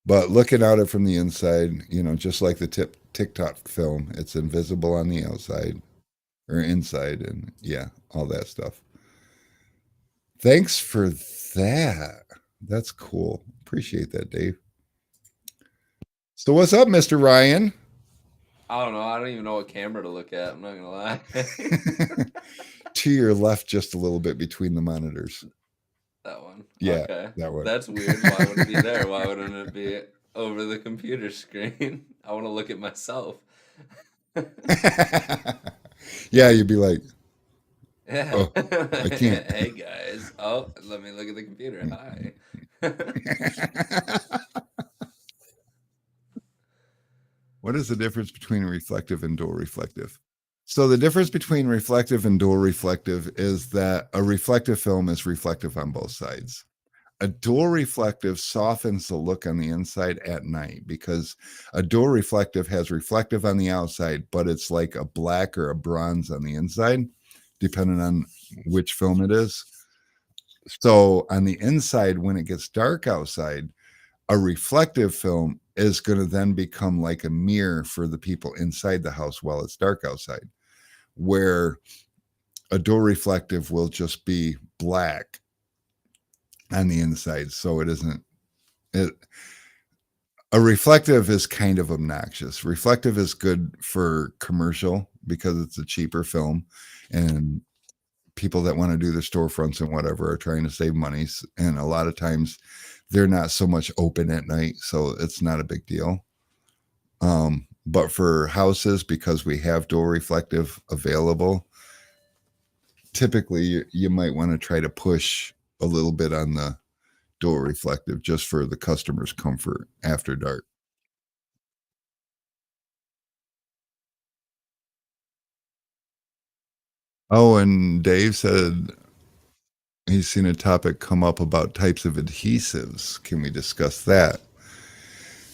But looking at it from the inside, you know, just like the TikTok film, it's invisible on the outside or inside, and yeah, all that stuff. Thanks for that. That's cool. Appreciate that, Dave. So what's up, Mr. Ryan? I don't know. I don't even know what camera to look at. I'm not gonna lie. To your left, just a little bit between the monitors. That one. Yeah, Okay. that one. That's weird. Why would it be there? Why wouldn't it be over the computer screen? I want to look at myself. Yeah, you'd be like, Yeah. oh, I can't. Hey guys. Oh, let me look at the computer. Hi. What is the difference between reflective and dual reflective? So the difference between reflective and dual reflective is that a reflective film is reflective on both sides. A dual reflective softens the look on the inside at night because a dual reflective has reflective on the outside, but it's like a black or a bronze on the inside, depending on which film it is. So on the inside, when it gets dark outside, a reflective film is going to then become like a mirror for the people inside the house while it's dark outside, where a dual reflective will just be black on the inside. So it isn't, it, a reflective is kind of obnoxious. Reflective is good for commercial because it's a cheaper film, and people that want to do their storefronts and whatever are trying to save money. And a lot of times they're not so much open at night, so it's not a big deal. But for houses, because we have dual reflective available, typically you might want to try to push a little bit on the dual reflective just for the customer's comfort after dark. Oh, and Dave said he's seen a topic come up about types of adhesives. Can we discuss that?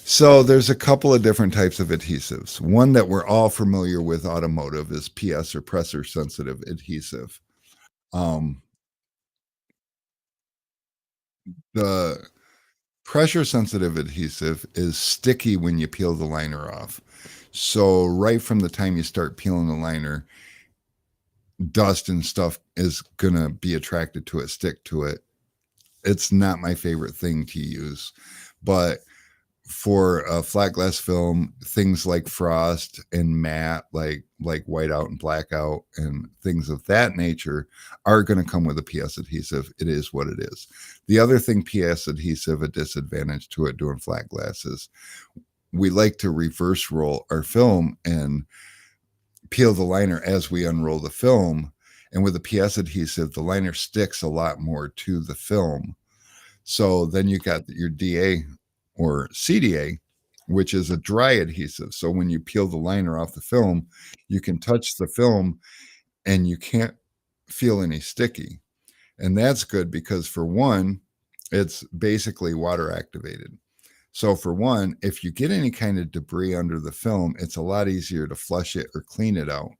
So there's a couple of different types of adhesives. One that we're all familiar with automotive is PS or pressure sensitive adhesive. The pressure sensitive adhesive is sticky when you peel the liner off. So right from the time you start peeling the liner, dust and stuff is going to be attracted to it, stick to it. It's not my favorite thing to use, but for a flat glass film, things like frost and matte, like whiteout and blackout and things of that nature are going to come with a PS adhesive. It is what it is. The other thing, PS adhesive, a disadvantage to it doing flat glass is we like to reverse roll our film and peel the liner as we unroll the film. And with the PS adhesive, the liner sticks a lot more to the film. So then you got your DA or CDA, which is a dry adhesive. So when you peel the liner off the film, you can touch the film and you can't feel any sticky. And that's good because, for one, it's basically water activated. So for one, if you get any kind of debris under the film, it's a lot easier to flush it or clean it out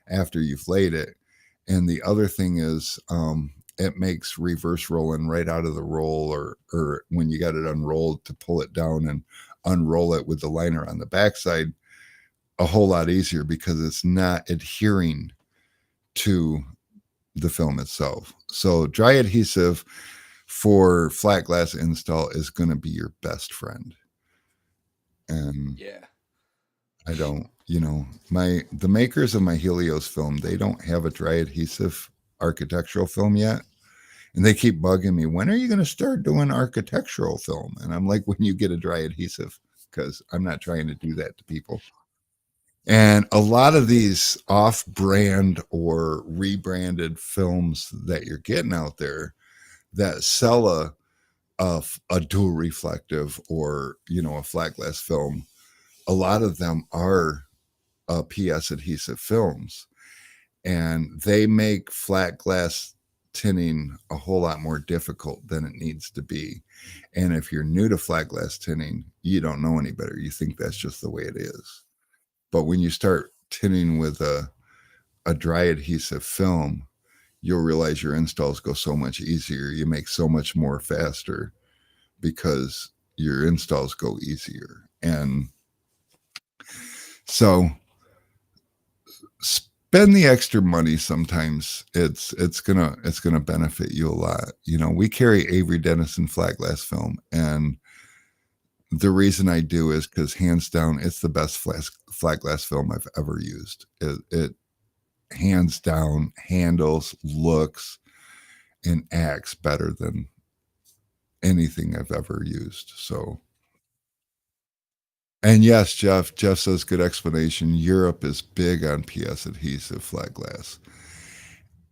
after you've laid it. And the other thing is, it makes reverse rolling right out of the roll, or when you got it unrolled, to pull it down and unroll it with the liner on the backside a whole lot easier because it's not adhering to the film itself. So dry adhesive for flat glass install is going to be your best friend. And Yeah. I don't, the makers of my Helios film, they don't have a dry adhesive architectural film yet. And they keep bugging me, when are you going to start doing architectural film? And I'm like, when you get a dry adhesive, because I'm not trying to do that to people. And a lot of these off brand or rebranded films that you're getting out there that sell a dual reflective or, a flat glass film, a lot of them are PS adhesive films. And they make flat glass tinning a whole lot more difficult than it needs to be. And if you're new to flat glass tinning, you don't know any better. You think that's just the way it is. But when you start tinning with a dry adhesive film, you'll realize your installs go so much easier. You make so much more faster because your installs go easier. And so spend the extra money sometimes. It's gonna benefit you a lot. We carry Avery Dennison flat glass film, and the reason I do is because hands down, it's the best flat glass film I've ever used. It hands down handles, looks, and acts better than anything I've ever used. So, and yes, Jeff says good explanation. Europe is big on PS adhesive flat glass,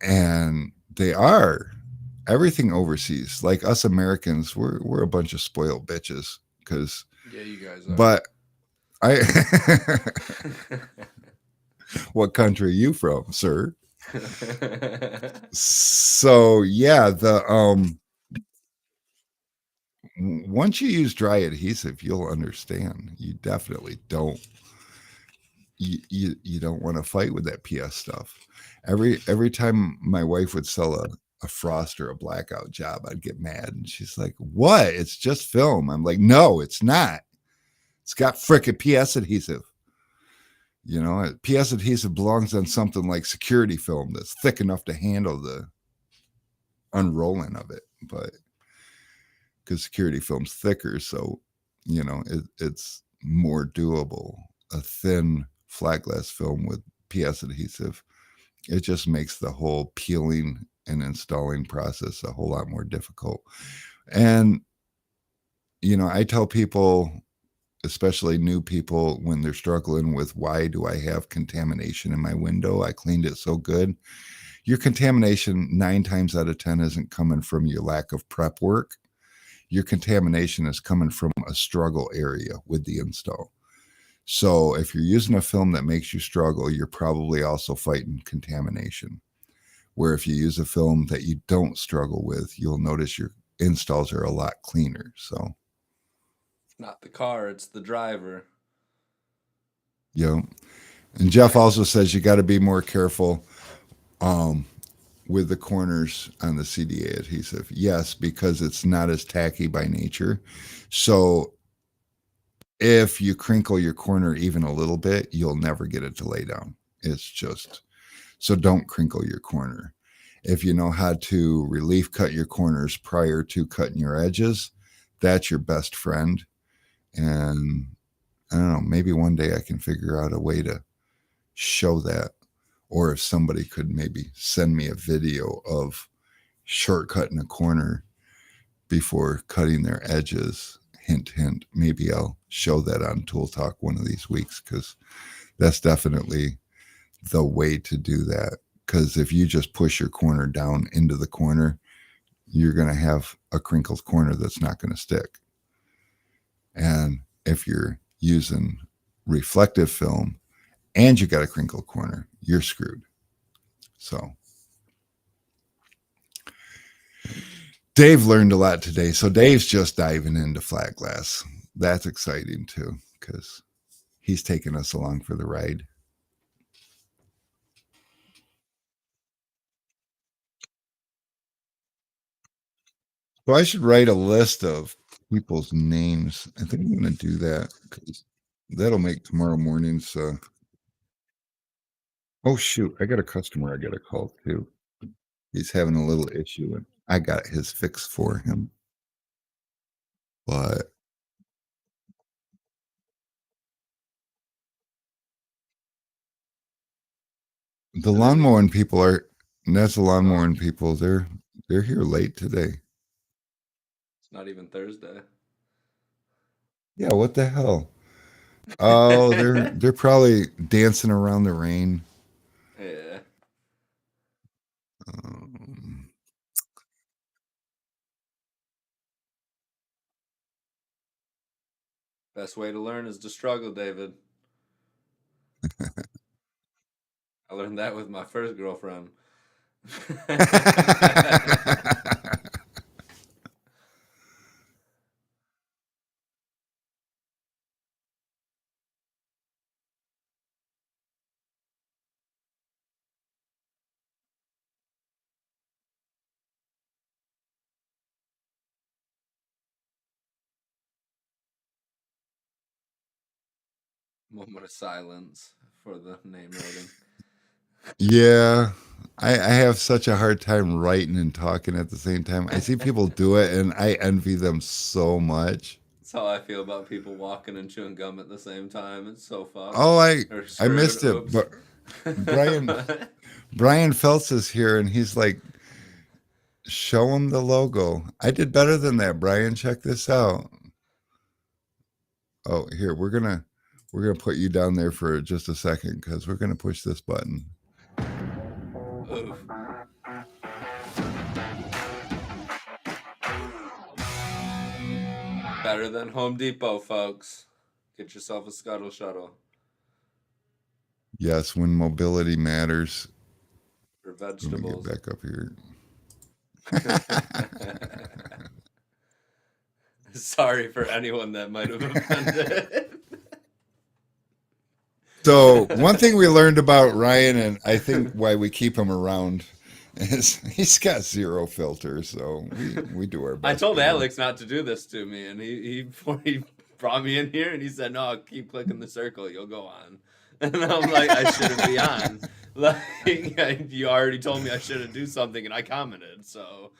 and they are everything overseas. Like us Americans, we're a bunch of spoiled bitches because. Yeah, you guys are. But I, what country are you from, sir? So yeah, once you use dry adhesive, you'll understand. You definitely don't. You don't want to fight with that PS stuff. Every time my wife would sell a frost or a blackout job, I'd get mad, and she's like, "What? It's just film." I'm like, "No, it's not. It's got frickin' PS adhesive." PS adhesive belongs on something like security film that's thick enough to handle the unrolling of it, but because security film's thicker, so it's more doable. A thin flat glass film with PS adhesive, it just makes the whole peeling and installing process a whole lot more difficult. And I tell people, especially new people, when they're struggling with, why do I have contamination in my window? I cleaned it so good. Your contamination 9 times out of 10 isn't coming from your lack of prep work. Your contamination is coming from a struggle area with the install. So if you're using a film that makes you struggle, you're probably also fighting contamination. Where if you use a film that you don't struggle with, you'll notice your installs are a lot cleaner. So It's not the car, it's the driver. And Jeff also says you got to be more careful with the corners on the CDA adhesive. Yes, because it's not as tacky by nature. So if you crinkle your corner even a little bit, you'll never get it to lay down. It's just, so don't crinkle your corner. If you know how to relief cut your corners prior to cutting your edges, that's your best friend. And I don't know, maybe one day I can figure out a way to show that. Or if somebody could maybe send me a video of shortcutting a corner before cutting their edges, hint, hint, maybe I'll show that on Tool Talk one of these weeks, because that's definitely the way to do that. Because if you just push your corner down into the corner, you're going to have a crinkled corner that's not going to stick. And if you're using reflective film and you got a crinkled corner, you're screwed. So Dave learned a lot today. So Dave's just diving into flat glass. That's exciting too, because he's taking us along for the ride. So I should write a list of people's names. I think I'm going to do that, because that'll make tomorrow morning's. Oh shoot! I got a customer I got to call too. He's having a little issue, and I got his fix for him. But the It is- lawn mowing people are that's the lawn Oh. mowing people. They're here late today. It's not even Thursday. Yeah, what the hell? Oh, they're probably dancing around the rain. Yeah. Um, Best way to learn is to struggle, David. I learned that with my first girlfriend. Moment of silence for the name rating. yeah, I have such a hard time writing and talking at the same time. I see people do it, and I envy them so much. That's how I feel about people walking and chewing gum at the same time. It's so fucked. Oh, Or I screwed. missed it, Oops. but Brian Phelps is here, and he's like, show him the logo. I did better than that, Brian. Check this out. Oh, here we're gonna put you down there for just a second because we're gonna push this button. Oof. Better than Home Depot, folks. Get yourself a Scuttle Shuttle Yes, when mobility matters. for Let me get vegetables. back up here. Sorry for anyone that might have offended. So one thing we learned about Ryan, and I think why we keep him around, is he's got zero filter. So we do our best. I told with him. Alex not to do this to me, and he brought me in here, and he said, "No, keep clicking the circle, you'll go on." And I'm like, "I shouldn't be on." Like you already told me I shouldn't do something, and I commented. So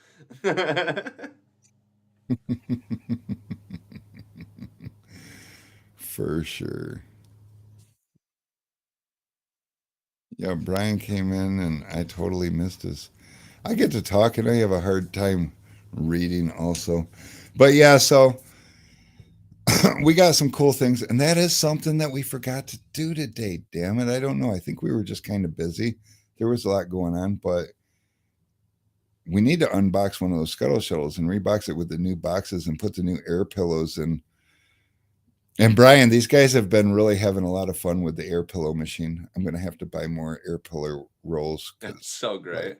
For sure. Yeah, Brian came in, and I totally missed his. I get to talk, and I have a hard time reading also. But yeah, so we got some cool things, and that is something that we forgot to do today. Damn it. I don't know. I think we were just kind of busy. There was a lot going on, but we need to unbox one of those scuttle shuttles and rebox it with the new boxes and put the new air pillows in. And Brian, these guys have been really having a lot of fun with the air pillow machine. I'm going to have to buy more air pillow rolls. that's so great.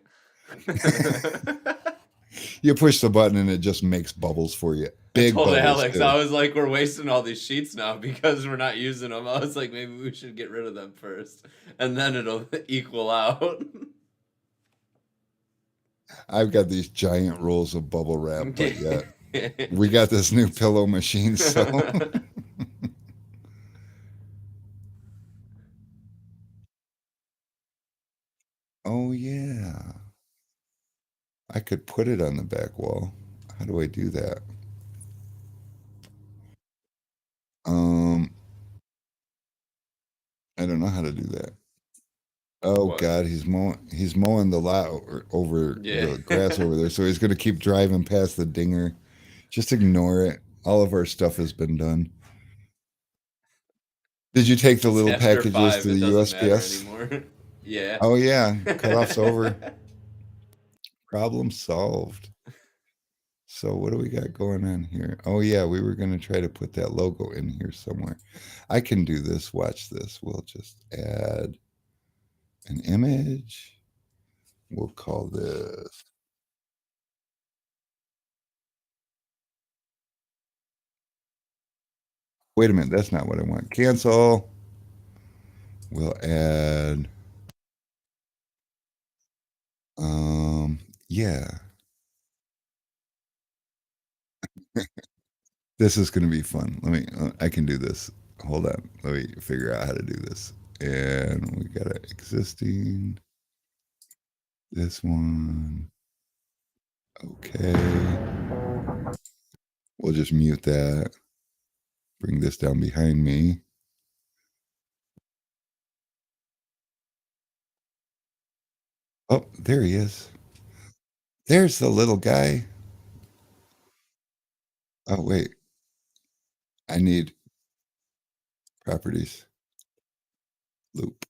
You push the button and it just makes bubbles for you. I Big told bubbles. Alex, Too. I was like, we're wasting all these sheets now because we're not using them. I was like, maybe we should get rid of them first, and then it'll equal out. I've got these giant rolls of bubble wrap, but yeah, we got this new pillow machine. So, oh yeah, I could put it on the back wall. How do I do that? Um, I don't know how to do that. Oh What? God, he's mowing the lot over Yeah. the grass over there, so he's gonna keep driving past the dinger. Just ignore it. All of our stuff has been done. Did you take the It's little after packages 5, to it the doesn't matter USPS? anymore. Yeah. Oh yeah, cutoff's over. Problem solved. So what do we got going on here? Oh yeah, we were gonna try to put that logo in here somewhere. I can do this. Watch this. We'll just add an image. We'll call this. Wait a minute, that's not what I want. Cancel. We'll add. Yeah. This is gonna be fun. Let me. I can do this. Hold on. Let me figure out how to do this. And we got an existing. This one. Okay. We'll just mute that. Bring this down behind me. Oh, there he is. There's the little guy. Oh, wait. I need properties. Loop.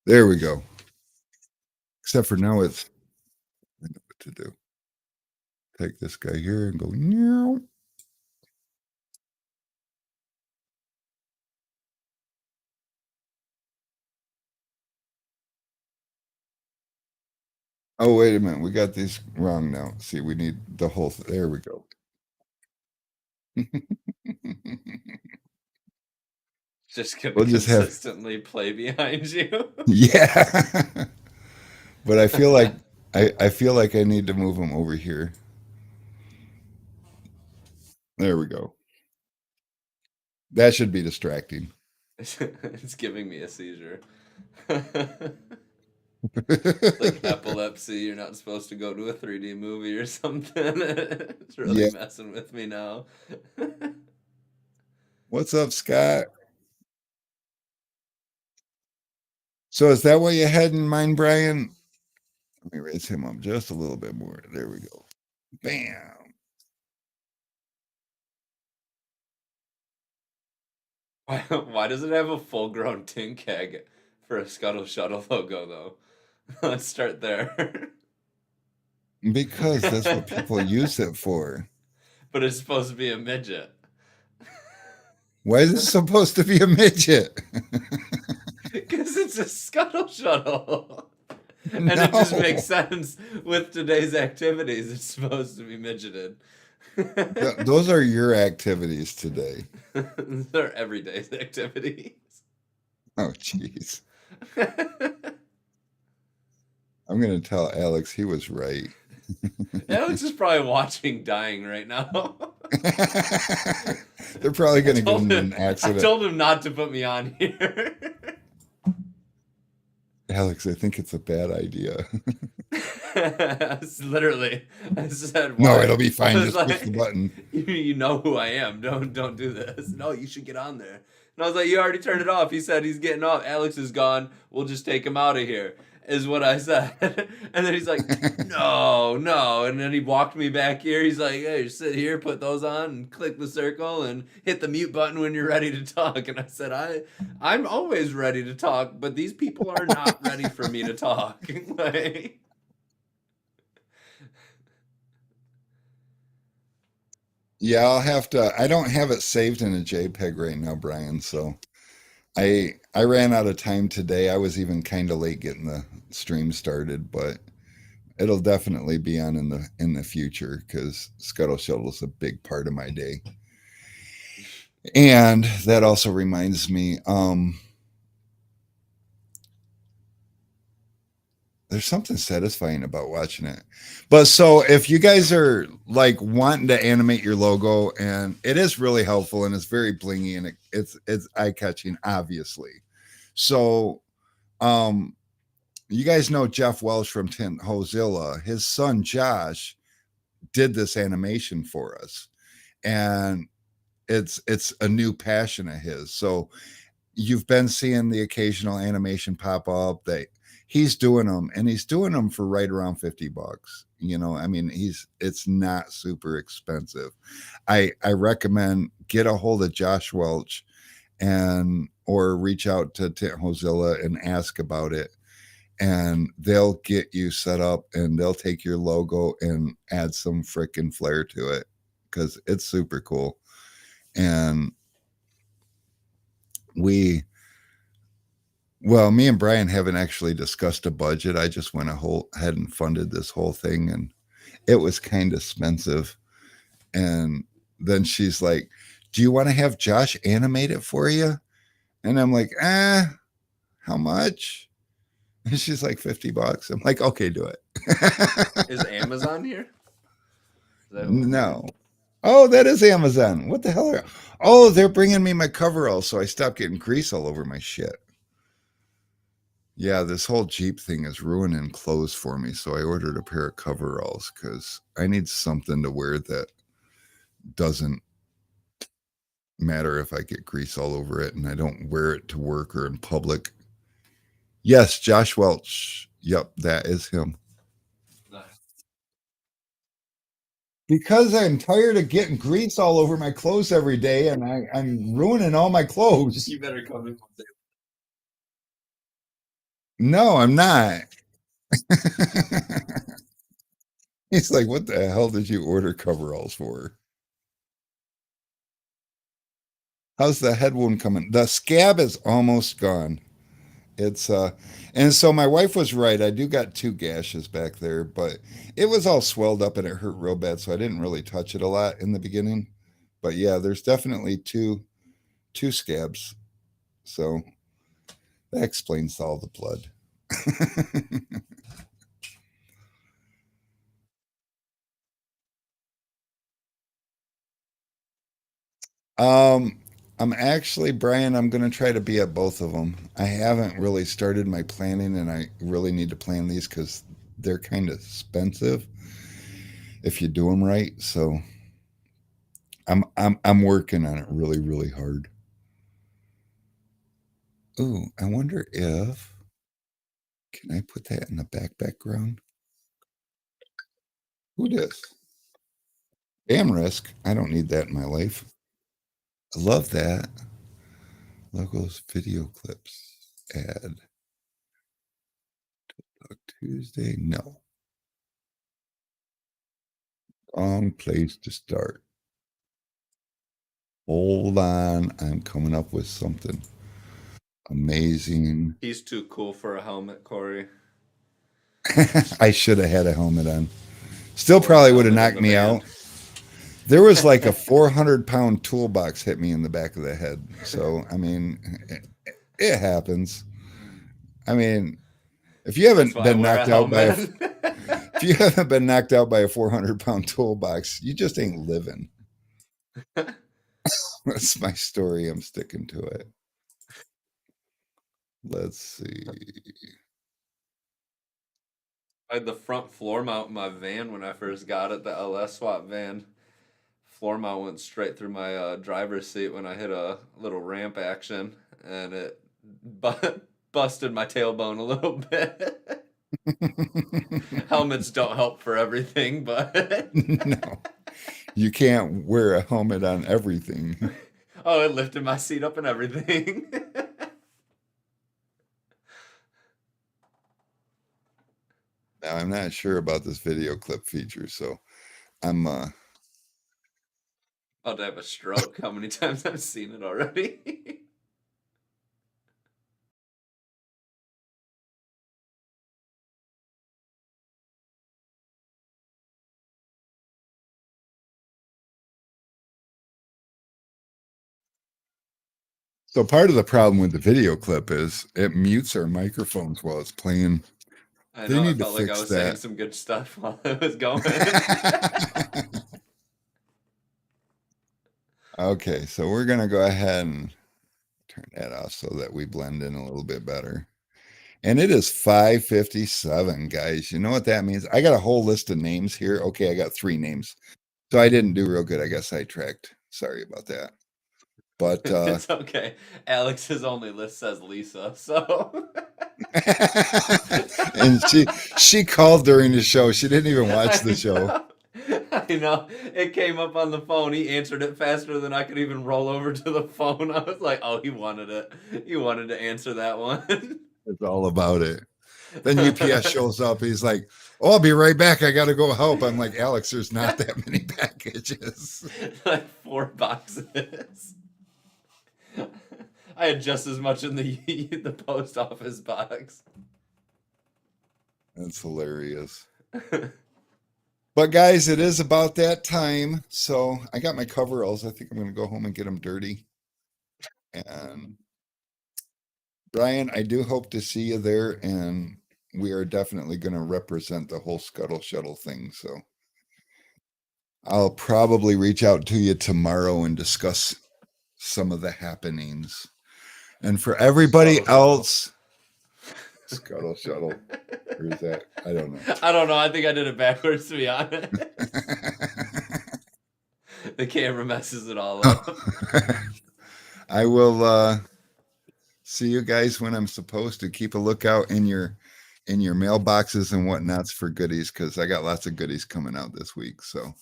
There we go. Except for now it's, I know what to do. Take this guy here and go, meow. Oh, wait a minute. We got these wrong now. See, we need the whole, there we go. Just gonna We'll just have- consistently play behind you. Yeah. But I feel like I feel like I need to move him over here. There we go. That should be distracting. It's giving me a seizure. Like epilepsy, you're not supposed to go to a 3D movie or something. It's really Yeah. messing with me now. What's up, Scott? So is that what you had in mind, Brian? Let me raise him up just a little bit more. There we go. Bam. Why does it have a full-grown tin keg for a Scuttle Shuttle logo, though? Let's start there. Because that's what people use it for. But it's supposed to be a midget. Why is it supposed to be a midget? Because it's a Scuttle Shuttle. And it just makes sense with today's activities. It's supposed to be midgeted. Those are your activities today. They're everyday activities. Oh, jeez. I'm going to tell Alex he was right. Alex is probably watching dying right now. They're probably going to get in an I accident. told him not to put me on here. Alex, I think it's a bad idea. Literally, I said, No, why? it'll be fine. I was Just push the button. You know who I am. Don't do this. No, you should get on there. And I was like, you already turned it off. He said he's getting off. Alex is gone. We'll just take him out of here, is what I said. And then he's like, no. And then he walked me back here. He's like, hey, just sit here, put those on, and click the circle, and hit the mute button when you're ready to talk. And I said, I'm always ready to talk, but these people are not ready for me to talk. Like, Yeah, I'll have to. I don't have it saved in a JPEG right now, Brian. So I ran out of time today. I was even kind of late getting the stream started, but it'll definitely be on in the future because Scuttle Shuttle is a big part of my day. And that also reminds me, there's something satisfying about watching it. But so if you guys are like wanting to animate your logo, and it is really helpful and it's very blingy and it's eye-catching, obviously. So you guys know Jeff Welsh from Tint Hozilla. His son Josh did this animation for us. And it's a new passion of his. So you've been seeing the occasional animation pop up that he's doing them, and he's doing them for right around $50. You know, I mean, it's not super expensive. I recommend get a hold of Josh Welch or reach out to Tint Hozilla and ask about it. And they'll get you set up, and they'll take your logo and add some freaking flair to it because it's super cool. And me and Brian haven't actually discussed a budget. I just went ahead and funded this whole thing, and it was kind of expensive. And then she's like, do you want to have Josh animate it for you? And I'm like, how much? And she's like, $50. I'm like, okay, do it. is Amazon here? No. Oh, that is Amazon. What the hell they're bringing me my coveralls, so I stopped getting grease all over my shit. Yeah, this whole Jeep thing is ruining clothes for me. So I ordered a pair of coveralls because I need something to wear that doesn't matter if I get grease all over it and I don't wear it to work or in public. Yes, Josh Welch. Yep, that is him. Because I'm tired of getting grease all over my clothes every day and I'm ruining all my clothes. You better come in one day. No, I'm not. He's like, what the hell did you order coveralls for? How's the head wound coming? The scab is almost gone. It's and so my wife was right. I do got 2 gashes back there, but it was all swelled up and it hurt real bad, so I didn't really touch it a lot in the beginning. But yeah, there's definitely two scabs. So that explains all the blood. um I'm actually, Brian, I'm going to try to be at both of them. I haven't really started my planning and I really need to plan these cuz they're kind of expensive if you do them right. So I'm working on it really, really hard. Ooh, I wonder if can I put that in the background? Who does? Damn risk. I don't need that in my life. I love that. Logos, video clips, add. Tuesday. No. Wrong place to start. Hold on. I'm coming up with something amazing. He's too cool for a helmet, Corey. I should have had a helmet on. Still probably would have Helmet in knocked the me van. out. There was like a 400-pound toolbox hit me in the back of the head. So, I mean, it happens. I mean, if you That's haven't why I been wear a knocked out by helmet. if you haven't been knocked out by a 400-pound toolbox, you just ain't living. That's my story. I'm sticking to it. Let's see. I had the front floor mount in my van when I first got it, the LS swap van. Floor mount went straight through my driver's seat when I hit a little ramp action, and it busted my tailbone a little bit. Helmets don't help for everything, but No, you can't wear a helmet on everything. oh, it lifted my seat up and everything. Now, I'm not sure about this video clip feature, so I'm About to have a stroke. How many times I've seen it already? so part of the problem with the video clip is it mutes our microphones while it's playing. I They know. I need to felt like I fix was saying that. some good stuff while it was going. Okay, so we're gonna go ahead and turn that off so that we blend in a little bit better. And it is 5:57, guys. You know what that means? I got a whole list of names here. Okay, I got 3 names. So I didn't do real good. I got sidetracked. Sorry about that. But It's okay. Alex's only list says Lisa, so and she called during the show. She didn't even watch the show. I know. It came up on the phone. He answered it faster than I could even roll over to the phone. I was like, "Oh, he wanted it. He wanted to answer that one." It's all about it. Then UPS shows up. He's like, "Oh, I'll be right back. I got to go help." I'm like, "Alex, there's not that many packages." Like 4 boxes. I had just as much in the post office box. That's hilarious. But guys, it is about that time. So I got my coveralls. I think I'm going to go home and get them dirty. And Brian, I do hope to see you there. And we are definitely going to represent the whole Scuttle Shuttle thing. So I'll probably reach out to you tomorrow and discuss some of the happenings. And for everybody Scuttle Shuttle. else, Scuttle shuttle. Or is that? I don't know. I don't know. I think I did it backwards, to be honest. The camera messes it all up. I will see you guys when I'm supposed to. Keep a lookout in your mailboxes and whatnots for goodies, because I got lots of goodies coming out this week. So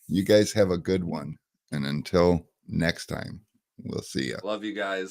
you guys have a good one. And until next time, we'll see you. Love you guys.